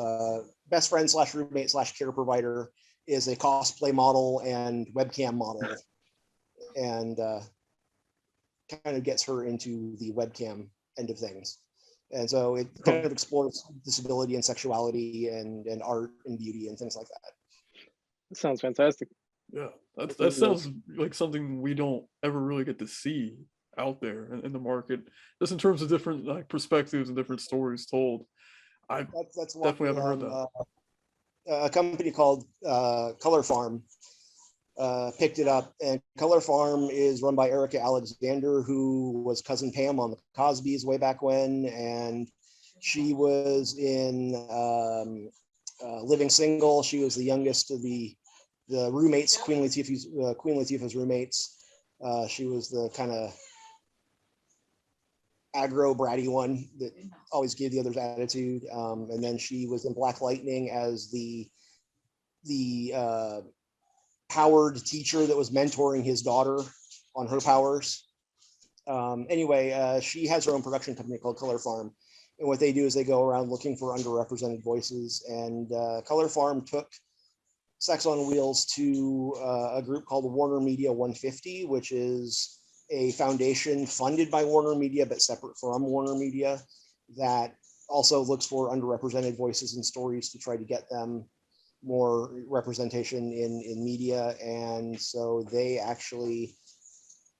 best friend / roommate / care provider is a cosplay model and webcam model, and kind of gets her into the webcam end of things. And so it kind of explores disability and sexuality and art and beauty and things like that. That sounds fantastic. Yeah, that sounds like something we don't ever really get to see out there in the market, just in terms of different perspectives and different stories told. That's definitely haven't heard that. A company called Color Farm picked it up, and Color Farm is run by Erica Alexander, who was Cousin Pam on the Cosbys way back when, and she was in Living Single. She was the youngest of the roommates, Queen Latifah's roommates. She was the kind of aggro bratty one that always gave the others attitude. And then she was in Black Lightning as the powered teacher that was mentoring his daughter on her powers. Anyway, she has her own production company called Color Farm. And what they do is they go around looking for underrepresented voices. And Color Farm took Sex on Wheels to a group called Warner Media 150, which is a foundation funded by Warner Media, but separate from Warner Media, that also looks for underrepresented voices and stories to try to get them more representation in media. And so they actually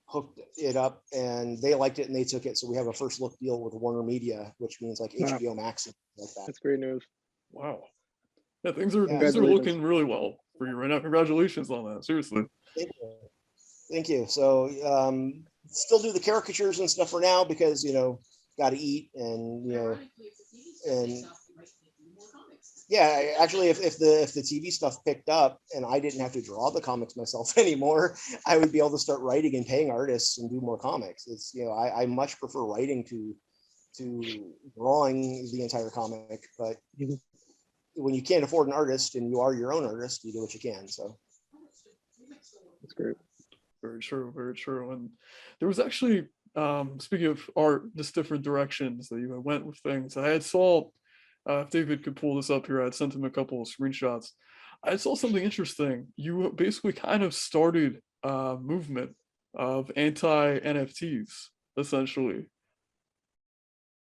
hooked it up and they liked it and they took it. So we have a first look deal with Warner Media, which means like HBO Max and like that. That's great news. Wow. Yeah, things are looking really well for you right now. Congratulations on that. Seriously. Thank you. So still do the caricatures and stuff for now because got to eat and and yeah, actually if the TV stuff picked up and I didn't have to draw the comics myself anymore, I would be able to start writing and paying artists and do more comics. It's I much prefer writing to drawing the entire comic, but when you can't afford an artist and you are your own artist, you do what you can. So that's great. Very true, very true. And there was actually, speaking of art, just different directions that you went with things. I had saw, if David could pull this up here, I had sent him a couple of screenshots. I saw something interesting. You basically kind of started a movement of anti-NFTs, essentially.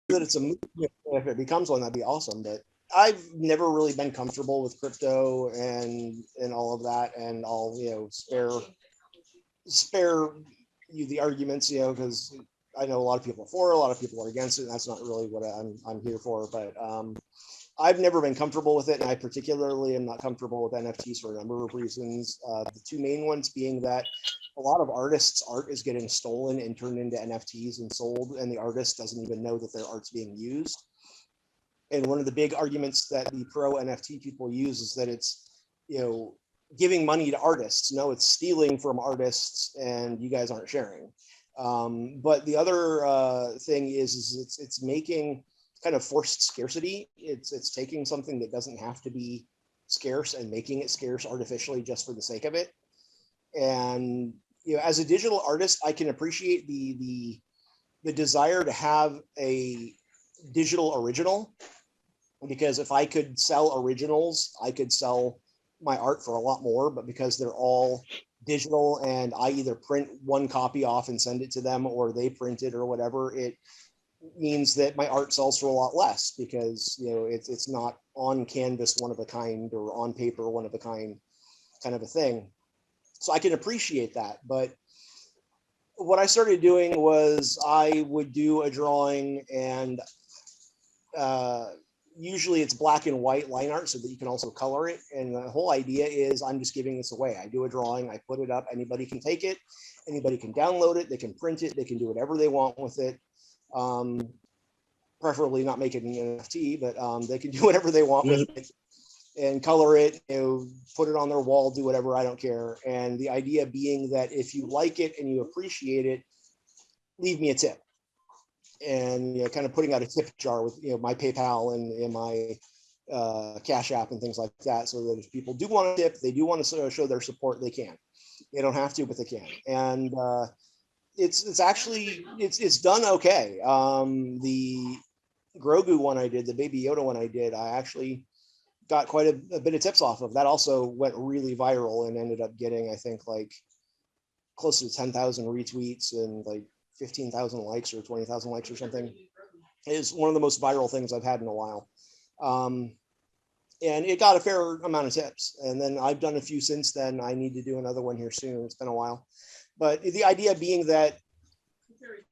That it's a movement. If it becomes one, that'd be awesome. But I've never really been comfortable with crypto and all of that, and I'll spare you the arguments, because I know a lot of people are for, a lot of people are against it, and that's not really what I'm here for. But I've never been comfortable with it, and I particularly am not comfortable with NFTs for a number of reasons. The two main ones being that a lot of artists' art is getting stolen and turned into NFTs and sold, and the artist doesn't even know that their art's being used. And one of the big arguments that the pro NFT people use is that it's, giving money to artists. No, it's stealing from artists, and you guys aren't sharing. But the other thing is it's making kind of forced scarcity. It's taking something that doesn't have to be scarce and making it scarce artificially just for the sake of it. And as a digital artist, I can appreciate the desire to have a digital original, because if I could sell originals, I could sell my art for a lot more. But because they're all digital and I either print one copy off and send it to them, or they print it or whatever, it means that my art sells for a lot less, because it's not on canvas one of a kind or on paper one of a kind of a thing. So I can appreciate that. But what I started doing was I would do a drawing, and usually it's black and white line art so that you can also color it. And the whole idea is I'm just giving this away. I do a drawing, I put it up, anybody can take it, anybody can download it, they can print it, they can do whatever they want with it. Preferably not make it an NFT, but they can do whatever they want with it and color it, put it on their wall, do whatever, I don't care. And the idea being that if you like it and you appreciate it, leave me a tip. And kind of putting out a tip jar with my PayPal and my Cash App and things like that, so that if people do want to tip, they do want to show their support, they can. They don't have to, but they can. And it's actually done okay. The Grogu one I did, the Baby Yoda one I did, I actually got quite a bit of tips off of. That also went really viral and ended up getting, I think, like close to 10,000 retweets and like 15,000 likes or 20,000 likes or something. It's one of the most viral things I've had in a while. And it got a fair amount of tips. And then I've done a few since then. I need to do another one here soon. It's been a while. But the idea being that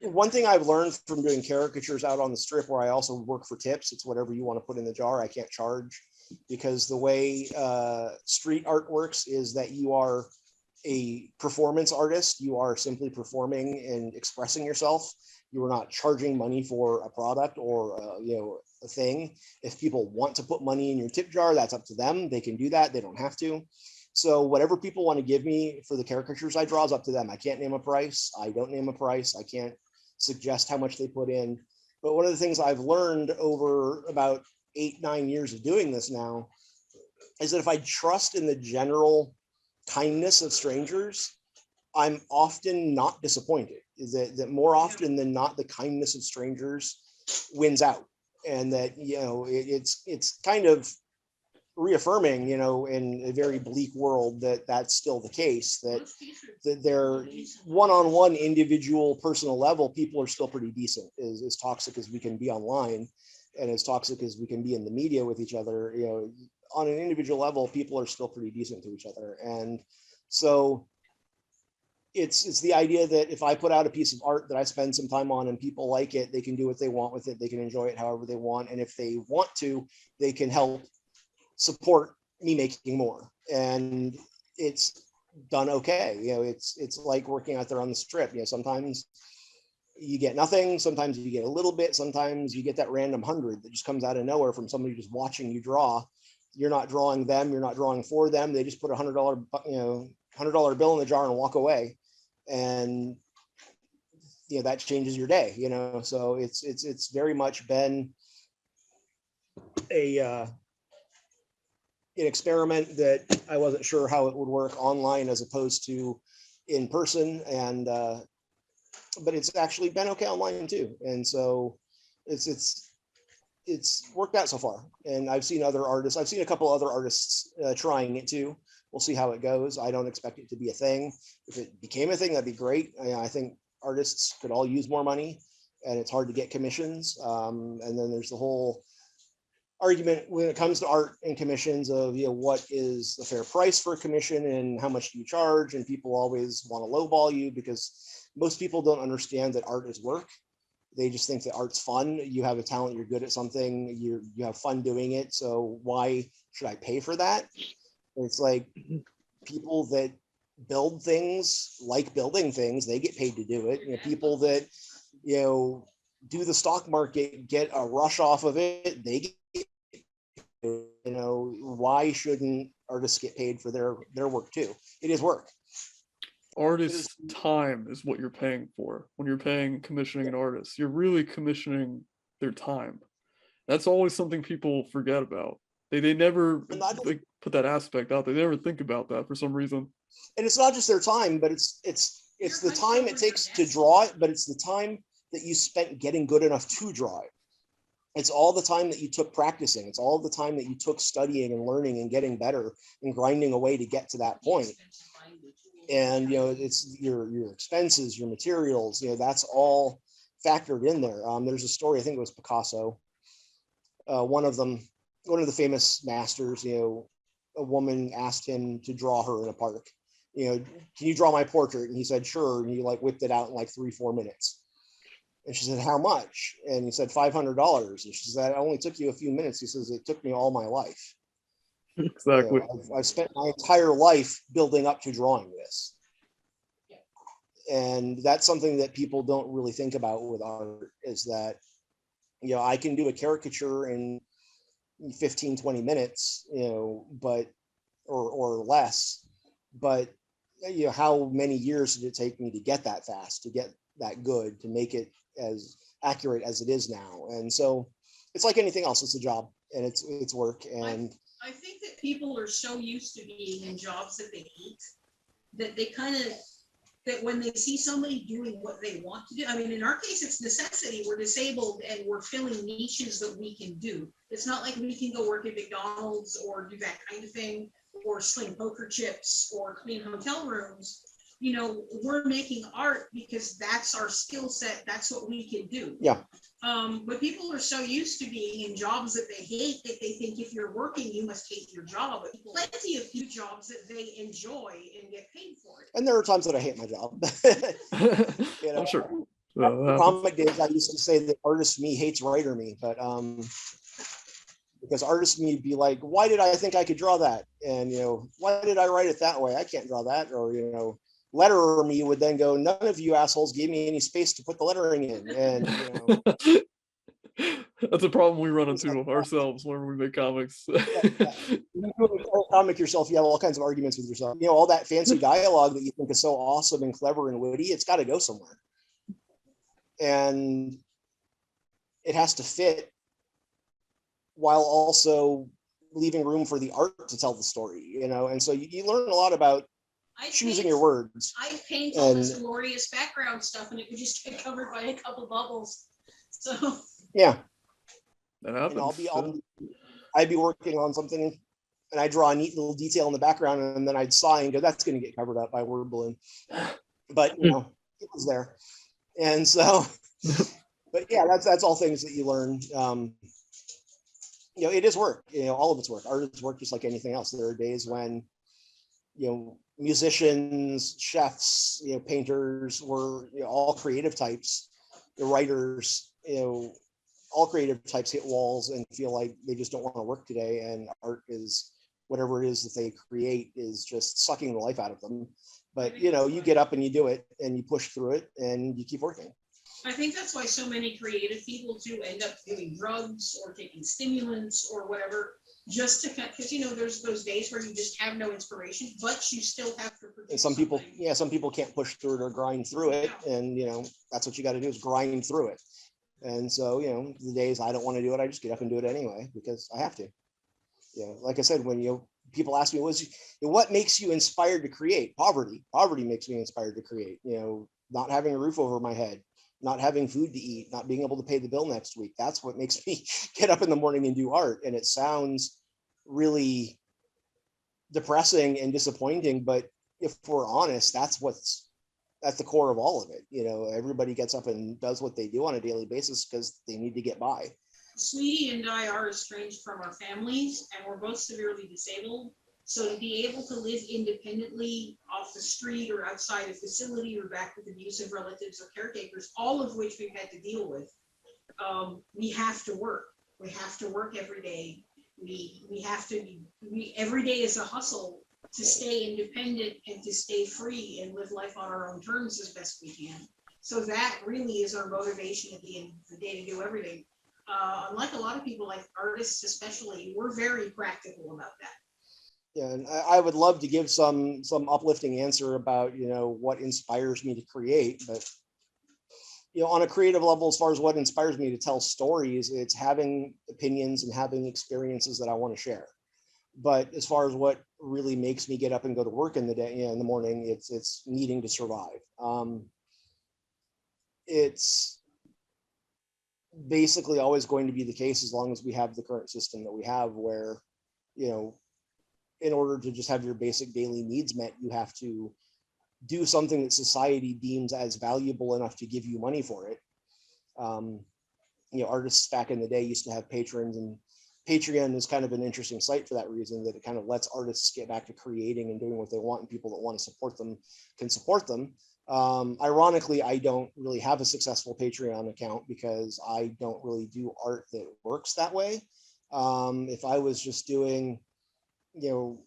one thing I've learned from doing caricatures out on the strip, where I also work for tips, it's whatever you want to put in the jar. I can't charge, because the way street art works is that you are a performance artist. You are simply performing and expressing yourself. You are not charging money for a product or a thing. If people want to put money in your tip jar, that's up to them. They can do that. They don't have to. So whatever people want to give me for the caricatures I draw is up to them. I can't name a price. I don't name a price. I can't suggest how much they put in. But one of the things I've learned over about 8-9 years of doing this now is that if I trust in the general kindness of strangers, I'm often not disappointed. Is that more often than not, the kindness of strangers wins out. And that, it's kind of reaffirming, in a very bleak world, that that's still the case, that they're one-on-one individual personal level, people are still pretty decent. As toxic as we can be online and as toxic as we can be in the media with each other, on an individual level, people are still pretty decent to each other. And so it's the idea that if I put out a piece of art that I spend some time on and people like it, they can do what they want with it. They can enjoy it however they want. And if they want to, they can help support me making more. And it's done okay. It's like working out there on the strip. Sometimes you get nothing, sometimes you get a little bit, sometimes you get that random 100 that just comes out of nowhere from somebody just watching you draw. You're not drawing them, you're not drawing for them. They just put $100 bill in the jar and walk away. And that changes your day, so it's very much been an experiment that I wasn't sure how it would work online as opposed to in person. And but it's actually been okay online too. And so it's worked out so far. And I've seen a couple other artists trying it too. We'll see how it goes. I don't expect it to be a thing. If it became a thing, that'd be great. I think artists could all use more money, and it's hard to get commissions. And then there's the whole argument when it comes to art and commissions of, what is the fair price for a commission and how much do you charge? And people always want to lowball you because most people don't understand that art is work. They just think that art's fun. You have a talent, you're good at something, you have fun doing it. So why should I pay for that? It's like people that build things, like building things, they get paid to do it. People that, do the stock market, get a rush off of it, they get, why shouldn't artists get paid for their work too? It is work. Artists' time is what you're paying for. When you're commissioning an artist, you're really commissioning their time. That's always something people forget about. They never put that aspect out there. They never think about that for some reason. And it's not just their time, but it's the time it takes to draw it, but it's the time that you spent getting good enough to draw it. It's all the time that you took practicing. It's all the time that you took studying and learning and getting better and grinding away to get to that point. And, it's your expenses, your materials, that's all factored in there. There's a story, I think it was Picasso. One of the famous masters, a woman asked him to draw her in a park. Can you draw my portrait? And he said, sure. And he whipped it out in 3-4 minutes. And she said, how much? And he said, $500. And she said, it only took you a few minutes. He says, it took me all my life. Exactly. I've spent my entire life building up to drawing this. And that's something that people don't really think about with art, is that, I can do a caricature in 15-20 minutes, but or less, but how many years did it take me to get that fast, to get that good, to make it as accurate as it is now? And so it's like anything else, it's a job and it's work. And I think that people are so used to being in jobs that they hate that they that when they see somebody doing what they want to do, I mean, in our case, it's necessity. We're disabled and we're filling niches that we can do. It's not like we can go work at McDonald's or do that kind of thing, or sling poker chips or clean hotel rooms. We're making art because that's our skill set. That's what we can do. Yeah. But people are so used to being in jobs that they hate that they think if you're working, you must hate your job. But plenty of few jobs that they enjoy and get paid for it. And there are times that I hate my job. I'm sure. Comic days, I used to say that artist me hates writer me, but because artist me be like, why did I think I could draw that? And why did I write it that way? I can't draw that. Or letterer me would then go, none of you assholes gave me any space to put the lettering in. And that's a problem we run into ourselves when we make comics. You comic yourself, you have all kinds of arguments with yourself. All that fancy dialogue that you think is so awesome and clever and witty, it's got to go somewhere. And it has to fit while also leaving room for the art to tell the story, and so you learn a lot about choosing your words. I paint all this glorious background stuff and it would just get covered by a couple bubbles. So yeah, that happens. I'd be working on something and I draw a neat little detail in the background and then I'd sigh and go, that's going to get covered up by word balloon. But it was there. And so, but yeah, that's all things that you learn. It is work, all of it's work. Art is work just like anything else. There are days when, musicians, chefs, painters were all creative types, the writers, all creative types hit walls and feel like they just don't want to work today. And art is whatever it is that they create is just sucking the life out of them. But, you get up and you do it and you push through it and you keep working. I think that's why so many creative people too end up doing drugs or taking stimulants or whatever, just to because there's those days where you just have no inspiration, but you still have to produce. And some people can't push through it or grind through it, and that's what you got to do is grind through it. And so the days I don't want to do it, I just get up and do it anyway because I have to. Like I said, when people ask me, what makes you inspired to create? Poverty makes me inspired to create. Not having a roof over my head, not having food to eat, not being able to pay the bill next week. That's what makes me get up in the morning and do art. And it sounds really depressing and disappointing, but if we're honest, that's the core of all of it. Everybody gets up and does what they do on a daily basis because they need to get by. Sweetie and I are estranged from our families, and we're both severely disabled. So to be able to live independently off the street or outside a facility or back with abusive relatives or caretakers, all of which we've had to deal with, we have to work. We have to work every day. We have to every day is a hustle to stay independent and to stay free and live life on our own terms as best we can. So that really is our motivation at the end of the day to do everything. Unlike a lot of people, like artists especially, we're very practical about that. Yeah, and I would love to give some uplifting answer about, you know, what inspires me to create, but you know, on a creative level, as far as what inspires me to tell stories, it's having opinions and having experiences that I want to share. But as far as what really makes me get up and go to work in the day, you know, in the morning, it's needing to survive. It's basically always going to be the case as long as we have the current system that we have, where, you know, in order to just have your basic daily needs met, you have to do something that society deems as valuable enough to give you money for it. You know, artists back in the day used to have patrons, and Patreon is kind of an interesting site for that reason, that it kind of lets artists get back to creating and doing what they want, and people that want to support them can support them. Ironically, I don't really have a successful Patreon account because I don't really do art that works that way. If I was just doing, you know,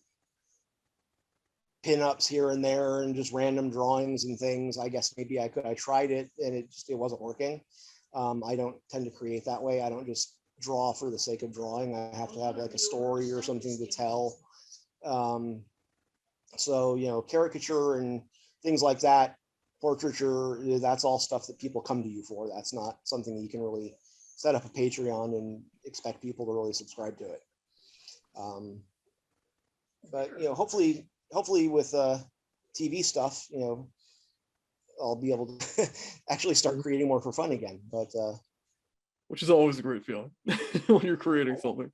pinups here and there and just random drawings and things, I guess maybe I could. I tried it and it wasn't working. I don't tend to create that way. I don't just draw for the sake of drawing. I have to have like a story or something to tell. So, you know, caricature and things like that, portraiture, that's all stuff that people come to you for. That's not something that you can really set up a Patreon and expect people to really subscribe to it. But, you know, hopefully with TV stuff, you know, I'll be able to actually start creating more for fun again. But which is always a great feeling when you're creating something.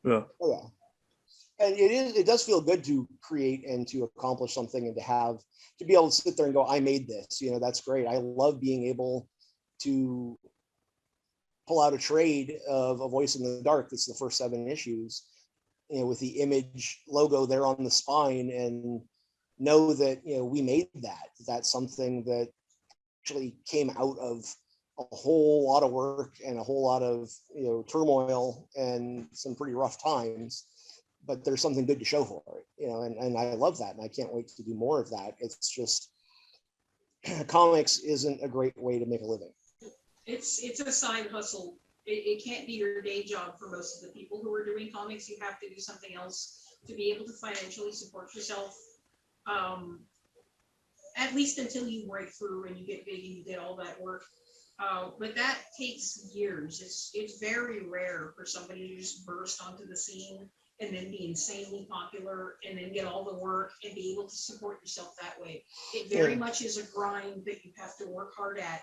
Yeah. Oh yeah. And it does feel good to create and to accomplish something, and to be able to sit there and go, I made this, you know, that's great. I love being able to pull out a trade of A Voice in the Dark. That's the first 7 issues, you know, with the Image logo there on the spine, and know that, you know, we made that. That's something that actually came out of a whole lot of work and a whole lot of, you know, turmoil and some pretty rough times, but there's something good to show for it, you know, and I love that, and I can't wait to do more of that. It's just comics isn't a great way to make a living. It's a side hustle. It can't be your day job for most of the people who are doing comics. You have to do something else to be able to financially support yourself, at least until you break through and you get big and you get all that work. But that takes years. It's very rare for somebody to just burst onto the scene and then be insanely popular and then get all the work and be able to support yourself that way. It very much is a grind that you have to work hard at.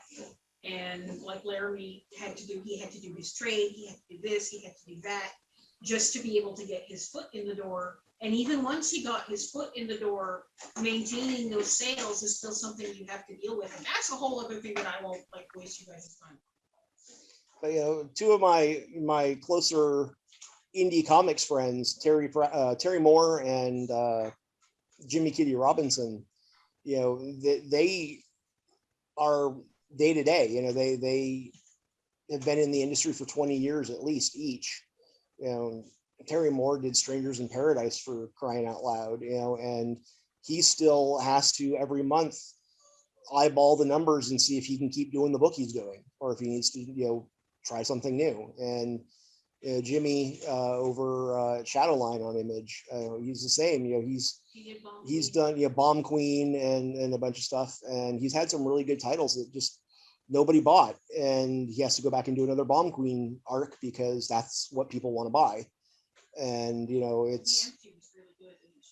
And like Larime had to do, he had to do his trade, he had to do this, he had to do that, just to be able to get his foot in the door. And even once he got his foot in the door, maintaining those sales is still something you have to deal with. And that's a whole other thing that I won't like waste you guys' time. But, you know, 2 of my closer indie comics friends, Terry Moore and Jimmy Kitty Robinson, you know, they are day to day. You know, they have been in the industry for 20 years at least each. You know, Terry Moore did Strangers in Paradise, for crying out loud, you know, and he still has to every month eyeball the numbers and see if he can keep doing the book he's doing, or if he needs to, you know, try something new. And Jimmy over Shadowline on Image, he's the same. You know, he's done, you know, Bomb Queen and a bunch of stuff, and he's had some really good titles that just nobody bought, and he has to go back and do another Bomb Queen arc because that's what people want to buy. And, you know,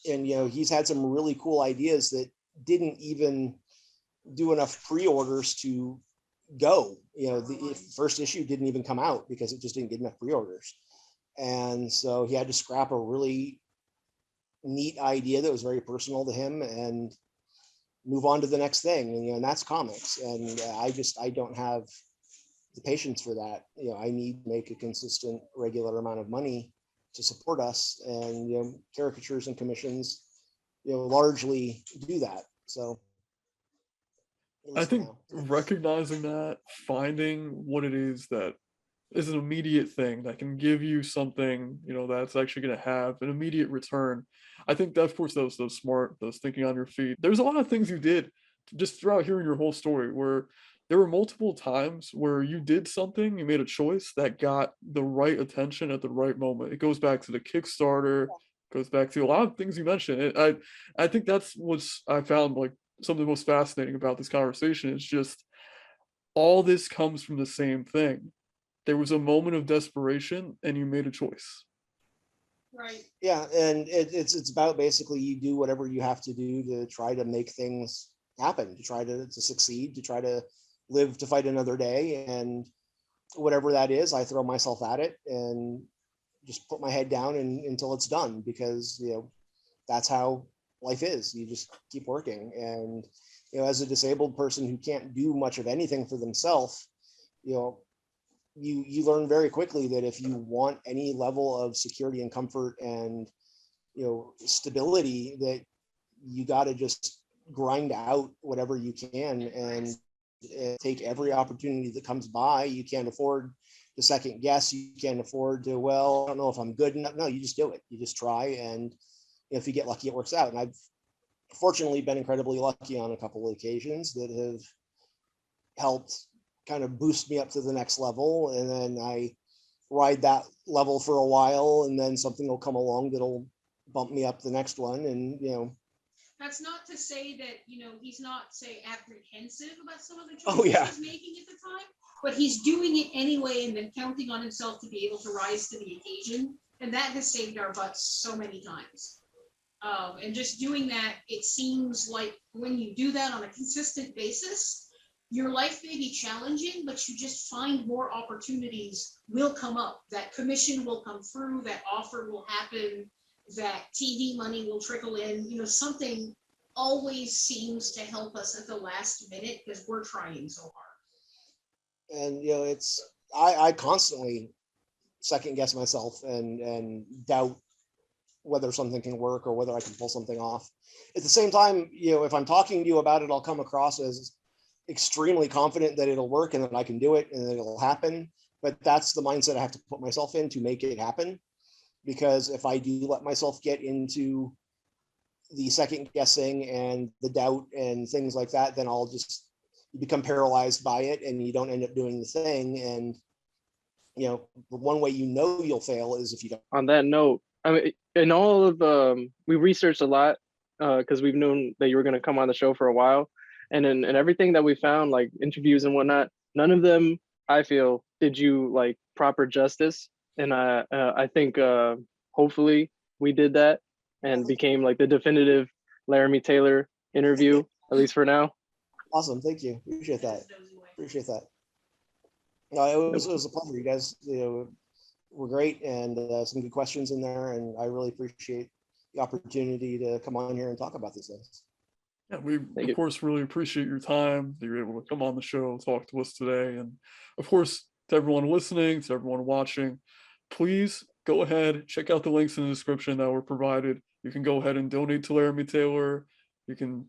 and, you know, he's had some really cool ideas that didn't even do enough pre-orders to go. You know, the first issue didn't even come out because it just didn't get enough pre-orders. And so he had to scrap a really neat idea that was very personal to him and move on to the next thing. And, you know, and that's comics. And I don't have the patience for that. I need to make a consistent, regular amount of money to support us, and caricatures and commissions, largely do that. So I think recognizing that, finding what it is that is an immediate thing that can give you something, that's actually going to have an immediate return. I think that, of course, that was so smart, those thinking on your feet. There's a lot of things you did just throughout hearing your whole story where there were multiple times where you did something, you made a choice that got the right attention at the right moment. It goes back to the Kickstarter, goes back to a lot of things you mentioned. I think that's what's I found like some of the most fascinating about this conversation is just all this comes from the same thing. There was a moment of desperation and you made a choice. Right. Yeah, and it's about basically you do whatever you have to do to try to make things happen, to try to succeed, to try to live to fight another day, and whatever that is, I throw myself at it and just put my head down until it's done, because that's how life is. You just keep working, and as a disabled person who can't do much of anything for themselves, you learn very quickly that if you want any level of security and comfort and stability, that you got to just grind out whatever you can and take every opportunity that comes by. You can't afford to second guess. You can't afford to, well, I don't know if I'm good enough. No, you just do it. You just try, and if you get lucky, it works out. And I've fortunately been incredibly lucky on a couple of occasions that have helped kind of boost me up to the next level, and then I ride that level for a while, and then something will come along that'll bump me up the next one. And that's not to say that he's not, say, apprehensive about some of the Oh, choices yeah. he's making at the time, but he's doing it anyway and then counting on himself to be able to rise to the occasion, and that has saved our butts so many times. And just doing that, it seems like when you do that on a consistent basis, your life may be challenging, but you just find more opportunities will come up. That commission will come through, that offer will happen, that TV money will trickle in. Something always seems to help us at the last minute because we're trying so hard. And I constantly second guess myself and doubt whether something can work or whether I can pull something off. At the same time, if I'm talking to you about it, I'll come across as extremely confident that it'll work and that I can do it and that it'll happen. But that's the mindset I have to put myself in to make it happen. Because if I do let myself get into the second guessing and the doubt and things like that, then I'll just become paralyzed by it, and you don't end up doing the thing. And the one way you'll fail is if you don't. On that note, I mean, in all of we researched a lot because we've known that you were going to come on the show for a while, and in everything that we found, like interviews and whatnot, none of them, I feel, did you like proper justice. And I think hopefully we did that and became like the definitive Larime Taylor interview, at least for now. Awesome, thank you. Appreciate that. No, it was a pleasure. You guys, were great, and some good questions in there, and I really appreciate the opportunity to come on here and talk about these things. Yeah, we of course really appreciate your time that you're able to come on the show and talk to us today. And of course, to everyone listening, to everyone watching, please go ahead, check out the links in the description that were provided. You can go ahead and donate to Larime Taylor. You can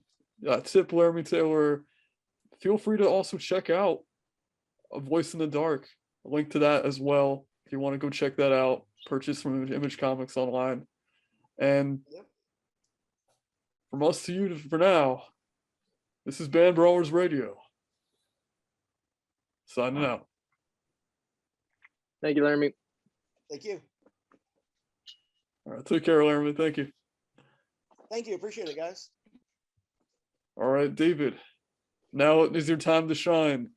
tip Larime Taylor. Feel free to also check out A Voice in the Dark. A link to that as well. If you want to go check that out, purchase from Image Comics online. And from us to you for now, this is Band Brawlers Radio. Signing out. Thank you, Larime. Thank you. All right, take care, Larime. Thank you. Thank you. Appreciate it, guys. All right, David. Now is your time to shine.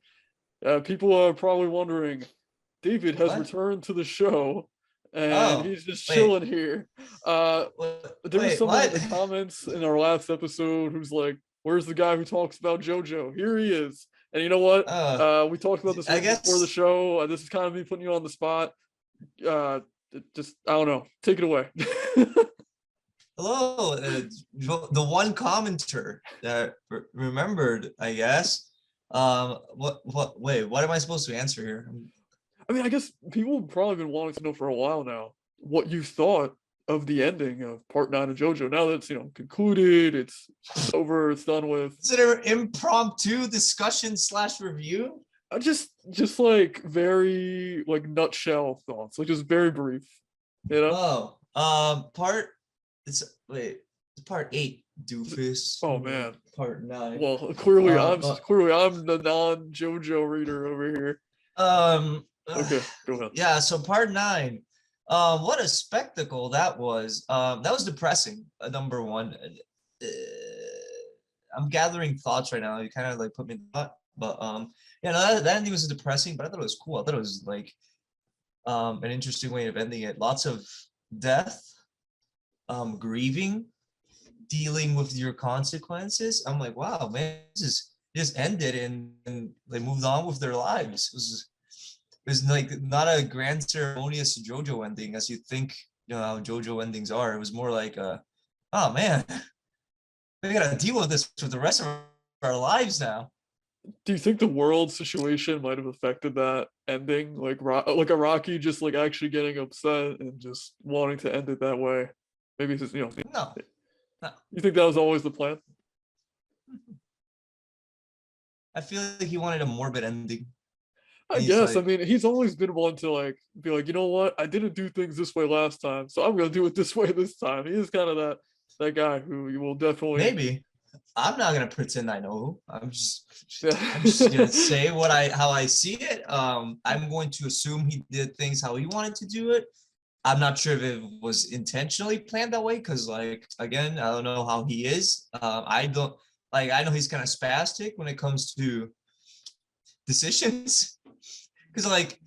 People are probably wondering, David has returned to the show, and he's just chilling here. There was someone in the comments in our last episode who's like, "Where's the guy who talks about Jojo?" Here he is. And you know what? We talked about this before the show. This is kind of me putting you on the spot. Just, I don't know. Take it away. Hello, the one commenter that remembered, I guess. Wait, what am I supposed to answer here? I mean, I guess people have probably been wanting to know for a while now what you thought of the ending of Part 9 of JoJo. Now that it's, concluded, it's over, it's done with. Is it an impromptu discussion slash review? Just like very like nutshell thoughts, like just very brief, Oh, it's part 8, doofus. Oh man, part 9. Well, clearly I'm the non-JoJo reader over here. Okay, go ahead. Yeah, so part 9. What a spectacle that was. That was depressing. Number one. I'm gathering thoughts right now. You kind of like put me in thought, but yeah, no, that ending was depressing, but I thought it was cool. I thought it was like an interesting way of ending it. Lots of death, grieving, dealing with your consequences. I'm like, wow, man, this is just ended and they moved on with their lives. It was like not a grand ceremonious JoJo ending as you think how JoJo endings are. It was more like, oh man, we gotta deal with this for the rest of our lives now. Do you think the world situation might have affected that ending? Like Araki just like actually getting upset and just wanting to end it that way? Maybe it's just, No. You think that was always the plan? I feel like he wanted a morbid ending. I guess. Like, I mean, he's always been one to like be like, you know what? I didn't do things this way last time, so I'm gonna do it this way this time. He is kind of that guy who you will definitely. Maybe. I'm not gonna pretend I know. I'm just gonna say how I see it. I'm going to assume he did things how he wanted to do it. I'm not sure if it was intentionally planned that way, because like again, I don't know how he is. I know he's kind of spastic when it comes to decisions. Because like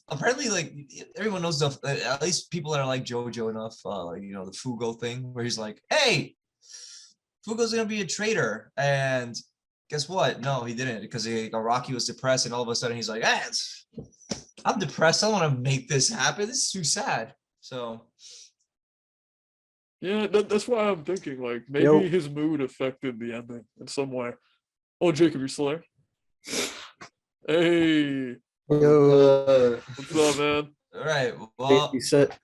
apparently like everyone knows at least people that are like JoJo enough, the Fugo thing where he's like, hey, Fugo's gonna be a traitor, and guess what? No, he didn't, because Araki was depressed, and all of a sudden he's like, I'm depressed. I don't want to make this happen. This is too sad. So yeah, that's why I'm thinking like maybe his mood affected the ending in some way. Oh, Jacob, you're still there? Hey. Yo, what's up, man? All right, well, JC Sett.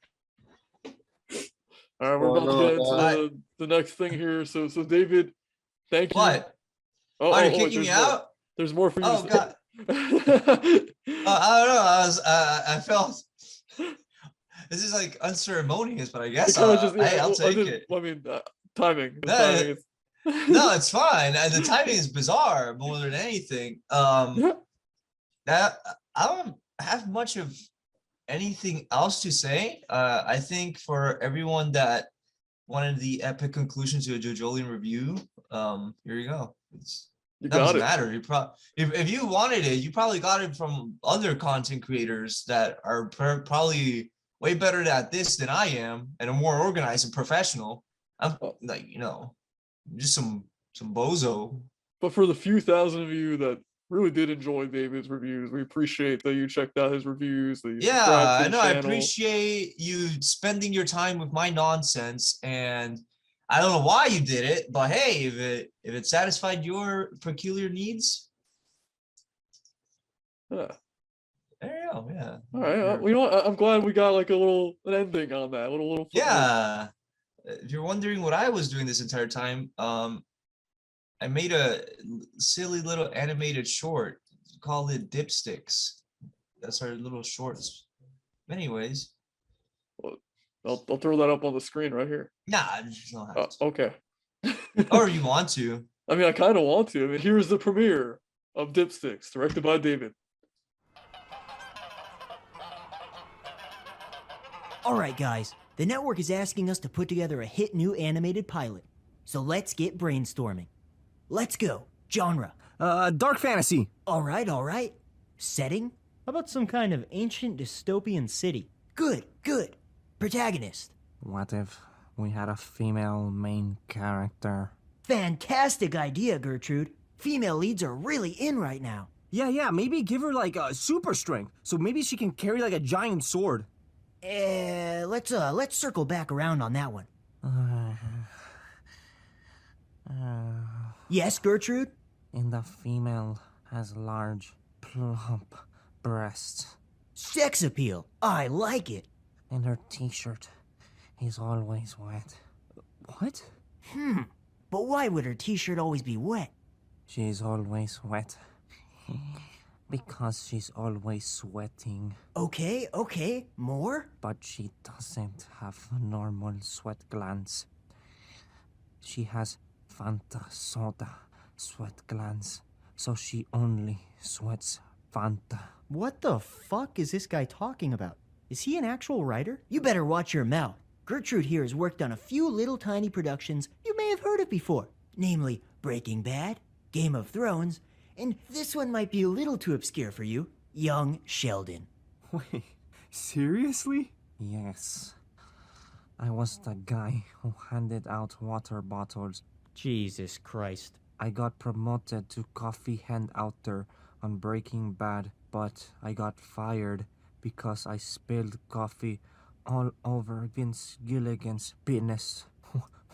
All right, we're about to get into the next thing here. So David, thank you. What? Are you kicking me out? There's more for you. Oh God. I don't know. I felt this is like unceremonious, but I guess I'll take it. I mean, timing. No, it's fine. The timing is bizarre more than anything. That I don't have much of anything else to say. I think for everyone that wanted the epic conclusion to a JoJolian review, here you go. That doesn't matter. If you wanted it, you probably got it from other content creators that are probably way better at this than I am and are more organized and professional. I'm like, just some bozo. But for the few thousand of you that really did enjoy David's reviews, we appreciate that you checked out his reviews. Yeah, I know. I appreciate you spending your time with my nonsense, and I don't know why you did it, but hey, if it satisfied your peculiar needs, yeah. There you go. Yeah. All right. I'm glad we got like an ending on that. Little. Yeah. If you're wondering what I was doing this entire time, I made a silly little animated short. Call it Dipsticks. That's our little shorts. Anyways. Well, I'll throw that up on the screen right here. Nah, I just don't have to. Okay. Or you want to. I mean, I kind of want to. I mean, here's the premiere of Dipsticks, directed by David. All right, guys. The network is asking us to put together a hit new animated pilot. So let's get brainstorming. Let's go. Genre. Dark fantasy. All right. Setting? How about some kind of ancient dystopian city? Good. Protagonist. What if we had a female main character? Fantastic idea, Gertrude. Female leads are really in right now. Yeah, maybe give her like a super strength, so maybe she can carry like a giant sword. Let's circle back around on that one. Yes, Gertrude? In the female has large, plump breasts. Sex appeal. I like it. And her t-shirt is always wet. What? But why would her t-shirt always be wet? She's always wet. Because she's always sweating. Okay. More? But she doesn't have normal sweat glands. She has Fanta soda sweat glands, so she only sweats Fanta. What the fuck is this guy talking about? Is he an actual writer? You better watch your mouth. Gertrude here has worked on a few little tiny productions you may have heard of before. Namely, Breaking Bad, Game of Thrones, and this one might be a little too obscure for you, Young Sheldon. Wait, seriously? Yes. I was the guy who handed out water bottles. Jesus Christ. I got promoted to coffee handouter on Breaking Bad, but I got fired because I spilled coffee all over Vince Gilligan's penis.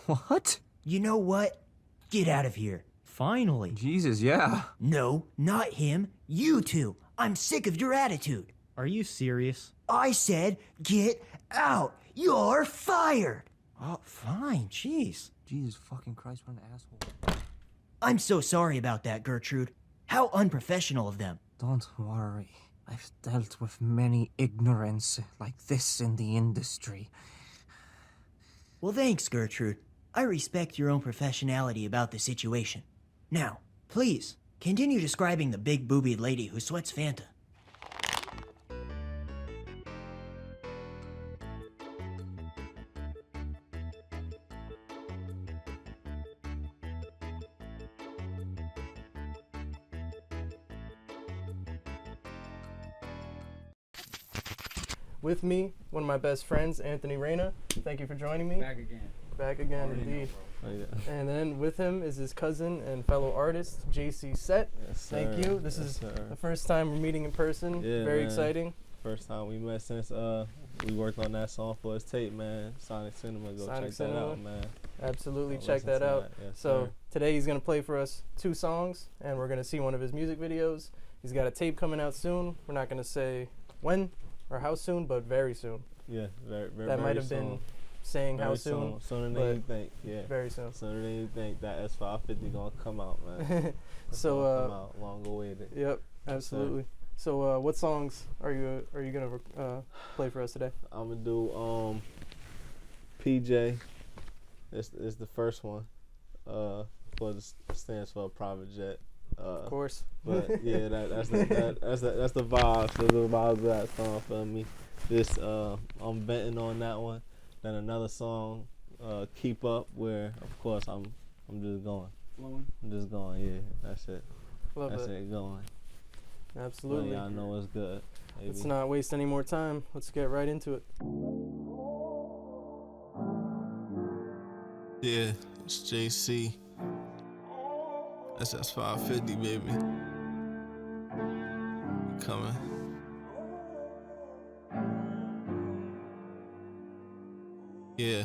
What? You know what? Get out of here. Finally. Jesus, yeah. No, not him. You two. I'm sick of your attitude. Are you serious? I said get out. You're fired. Oh, fine. Jeez. Jesus fucking Christ, what an asshole. I'm so sorry about that, Gertrude. How unprofessional of them. Don't worry. I've dealt with many ignorance like this in the industry. Well, thanks, Gertrude. I respect your own professionality about the situation. Now, please, continue describing the big boobied lady who sweats Fanta. With me, one of my best friends, Anthony Reyna. Thank you for joining me. Back again. Back again, indeed. And then with him is his cousin and fellow artist, JC Sett. Yes, Thank you. This is the first time we're meeting in person. Yeah, very man. exciting. First time we met since we worked on that song for his tape, man. Sonic Cinema. Go check that out, man. Absolutely, Go check listen that to out. Yes, so sir. today he's gonna play for us 2 songs, and we're gonna see one of his music videos. He's got a tape coming out soon. We're not gonna say when or how soon, but very soon. Yeah, very that might have been saying very how soon. Sooner than you think, yeah. Very soon. Sooner than you think that S550 gonna come out, man. So come out, long awaited. Yep, absolutely. So what songs are you gonna play for us today? I'm gonna do PJ. It's the first one. Stands for a private jet. Of course. But yeah, that's the vibes. That's the vibes of that song for me. This I'm venting on that one. Then another song, Keep Up, where of course I'm just going. Flowing. I'm just going, yeah. That's it. Love that's it. Going. Absolutely. Y'all know it's good. Baby. Let's not waste any more time. Let's get right into it. Yeah, it's JC. That's 550, baby. Coming. Yeah.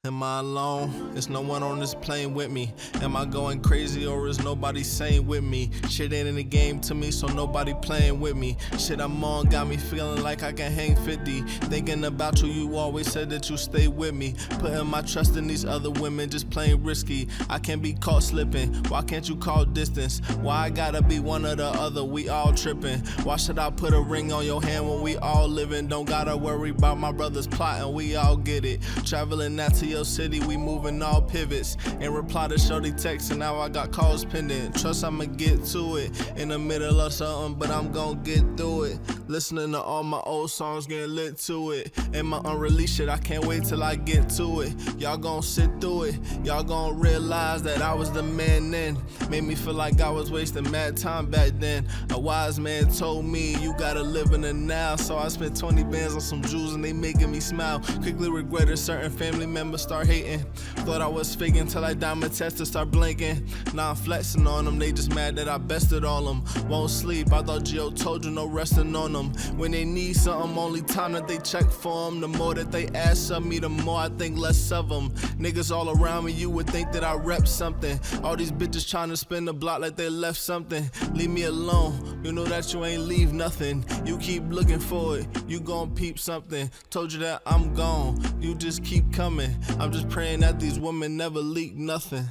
Am I alone? Is no one on this plane with me? Am I going crazy or is nobody sane with me? Shit ain't in the game to me, so nobody playing with me. Shit I'm on got me feeling like I can hang 50. Thinking about you always said that you stay with me. Putting my trust in these other women, just playing risky. I can't be caught slipping. Why can't you call distance? Why I gotta be one or the other? We all tripping. Why should I put a ring on your hand when we all living? Don't gotta worry about my brother's plotting, we all get it. Traveling out to your city, we moving all pivots. In reply to shorty text, and now I got calls pending. Trust I'ma get to it. In the middle of something, but I'm gon' get through it. Listening to all my old songs, getting lit to it. And my unreleased shit, I can't wait till I get to it. Y'all gon' sit through it. Y'all gon' realize that I was the man then. Made me feel like I was wasting mad time back then. A wise man told me, you gotta live in the now. So I spent 20 bands on some jewels and they making me smile. Quickly regretted certain family members start hating. Thought I was faking till I diamond test to start blinking. Now I'm flexing on them, they just mad that I bested all them. Won't sleep, I thought Gio told you no resting on them. When they need something, only time that they check for them. The more that they ask of me, the more I think less of them. Niggas all around me, you would think that I rep something. All these bitches trying to spin the block like they left something. Leave me alone, you know that you ain't leave nothing. You keep looking for it, you gon' peep something. Told you that I'm gone, you just keep coming. I'm just praying that these women never leak nothing.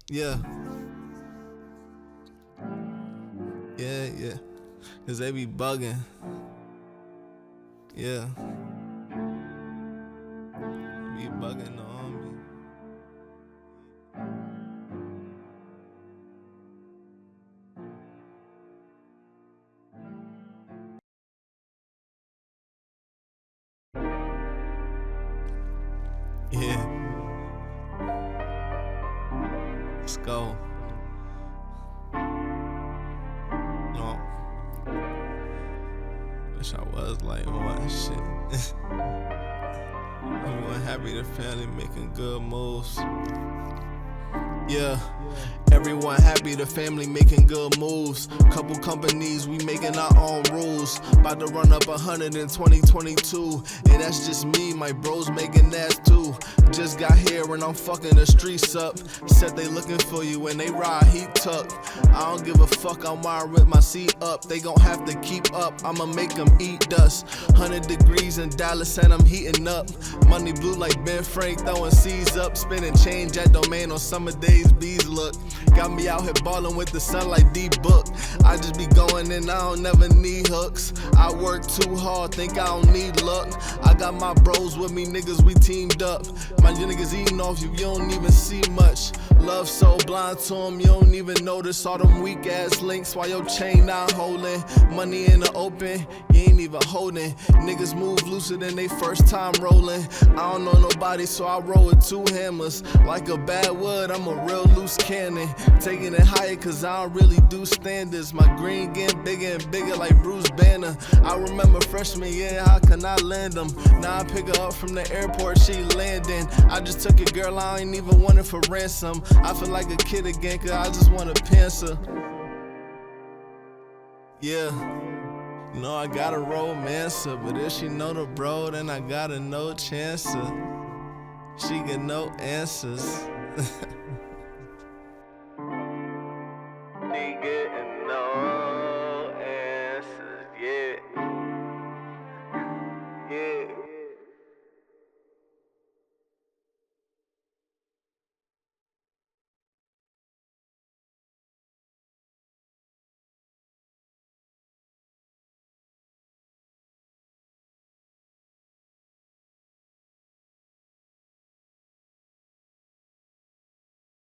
Yeah. Yeah. Cause they be bugging. Yeah. Be bugging on me. Yeah. Let's go. No. Wish I was like what shit. Everyone happy, the family making good moves. Yeah. Everyone happy, the family making good moves. Couple companies, we making our own rules. About to run up 100 in 2022. And that's just me, my bros making that too. Just got here and I'm fucking the streets up. Said they looking for you and they ride heat tuck. I don't give a fuck, I'm wired with my seat up. They gon' have to keep up, I'ma make them eat dust. 100 degrees in Dallas and I'm heating up. Money blue like Ben Frank, throwing C's up. Spinning change at Domain on summer days, bees look. Got me out here ballin' with the sun like D-Book. I just be going and I don't never need hooks. I work too hard, think I don't need luck. I got my bros with me, niggas, we teamed up. My niggas eating off you, you don't even see much. Love so blind to them, you don't even notice all them weak ass links while your chain not holding. Money in the open, you ain't even holding. Niggas move looser than they first time rolling. I don't know nobody, so I roll with two hammers. Like a bad wood, I'm a real loose cannon. Taking it higher cause I don't really do standards. My green getting bigger and bigger like Bruce Banner. I remember freshman year, how can I land them? Now I pick her up from the airport, she landing. I just took a girl, I ain't even want it for ransom. I feel like a kid again cause I just want to pants her. Yeah. You know I got a romancer, but if she know the bro, then I got a no chancer. She get no answers.